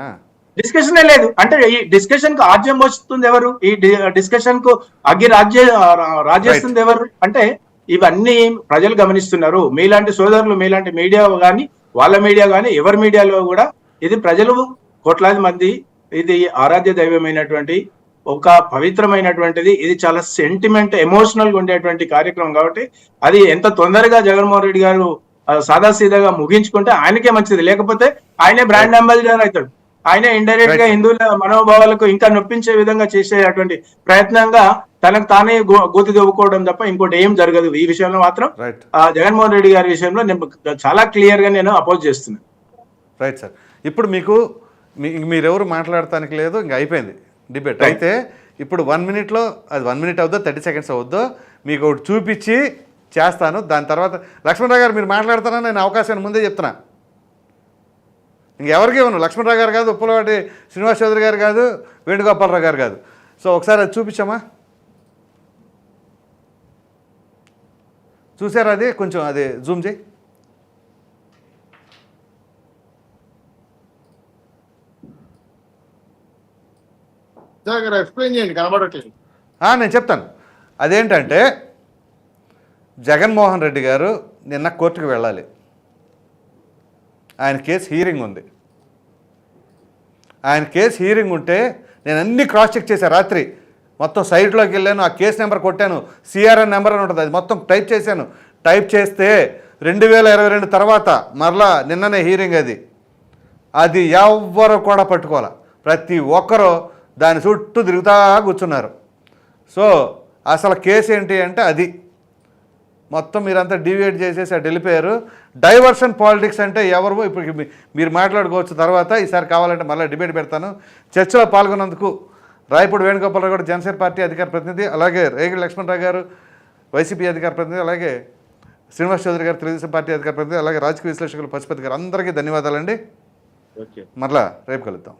డిస్కషనే లేదు. అంటే ఈ డిస్కషన్ కు ఆజ్యం వస్తుంది ఎవరు? ఈ డిస్కషన్ కు అగ్గి రాజ్యేస్తుంది ఎవరు? అంటే ఇవన్నీ ప్రజలు గమనిస్తున్నారు. మీలాంటి సోదరులు, మీలాంటి మీడియా కానీ, వాళ్ళ మీడియా కానీ, ఎవరి మీడియాలో కూడా ఇది ప్రజలు కోట్లాది మంది ఇది ఆరాధ్య దైవమైనటువంటి ఒక పవిత్రమైనటువంటిది, ఇది చాలా సెంటిమెంట్ ఎమోషనల్ గా ఉండేటువంటి కార్యక్రమం కాబట్టి అది ఎంత తొందరగా జగన్మోహన్ రెడ్డి గారు సాదాసీదాగా ముగించుకుంటే ఆయనకే మంచిది. లేకపోతే ఆయనే బ్రాండ్ అంబాసిడర్ అవుతాడు. ఆయనే ఇండైరెక్ట్ గా హిందువుల మనోభావాలకు ఇంకా నొప్పించే విధంగా చేసేటువంటి ప్రయత్నంగా తనకు తానే గోతి దవ్వుకోవడం తప్ప ఇంకోటి ఏం జరగదు. ఈ విషయంలో మాత్రం జగన్మోహన్ రెడ్డి గారి విషయంలో నేను చాలా క్లియర్ గా నేను అపోజ్ చేస్తున్నాను. Right sir. ఇప్పుడు మీకు మీరెవరు మాట్లాడటానికి లేదు, ఇంకా అయిపోయింది డిబేట్. అయితే ఇప్పుడు 1 minute అది 1 minute అవుద్దో 30 seconds అవుద్దో మీకు ఒకటి చూపించి చేస్తాను. దాని తర్వాత లక్ష్మణరావు గారు మీరు మాట్లాడతానని నేను అవకాశాన్ని ముందే చెప్తున్నా. ఇంకెవరికి ఇవ్వను. లక్ష్మణరావు గారు కాదు, ఉప్పలవాటి శ్రీనివాస్ చౌదరి గారు కాదు, వేణుగోపాలరావు గారు కాదు. సో ఒకసారి అది చూపించమ్మా. చూసారా? అది కొంచెం అది జూమ్ చేయి. ఎక్స్ప్లెయిన్ చేయండి, కనబడట్లేదు. నేను చెప్తాను. అదేంటంటే జగన్మోహన్ రెడ్డి గారు నిన్న కోర్టుకు వెళ్ళాలి. ఆయన కేసు హీరింగ్ ఉంది. ఆయన కేసు హీరింగ్ ఉంటే నేను అన్ని క్రాస్ చెక్ చేశాను. రాత్రి మొత్తం సైట్లోకి వెళ్ళాను, ఆ కేసు నెంబర్ కొట్టాను, సిఆర్ఎన్ నెంబర్ అని ఉంటుంది, అది మొత్తం టైప్ చేశాను. టైప్ చేస్తే 2022 తర్వాత మరలా నిన్ననే హీరింగ్. అది ఎవ్వరు కూడా పట్టుకోవాలి. ప్రతి ఒక్కరూ దాని చుట్టూ తిరుగుతా కూర్చున్నారు. సో అసలు కేసు ఏంటి అంటే అది మొత్తం మీరంతా డివైడ్ చేసేసి అటు వెళ్ళిపోయారు. డైవర్షన్ పాలిటిక్స్ అంటే ఎవరు ఇప్పుడు మీరు మాట్లాడుకోవచ్చు. తర్వాత ఈసారి కావాలంటే మళ్ళీ డిబేట్ పెడతాను. చర్చలో పాల్గొన్నందుకు రాయపూడి వేణుగోపాలరావు గారు జనసేన పార్టీ అధికార ప్రతినిధి, అలాగే రేగిడి లక్ష్మణరావు గారు వైసీపీ అధికార ప్రతినిధి, అలాగే శ్రీనివాస్ చౌదరి గారు తెలుగుదేశం పార్టీ అధికార ప్రతినిధి, అలాగే రాజకీయ విశ్లేషకులు పశుపతి గారు, అందరికీ ధన్యవాదాలండి. మరలా రేపు కలుద్దాం.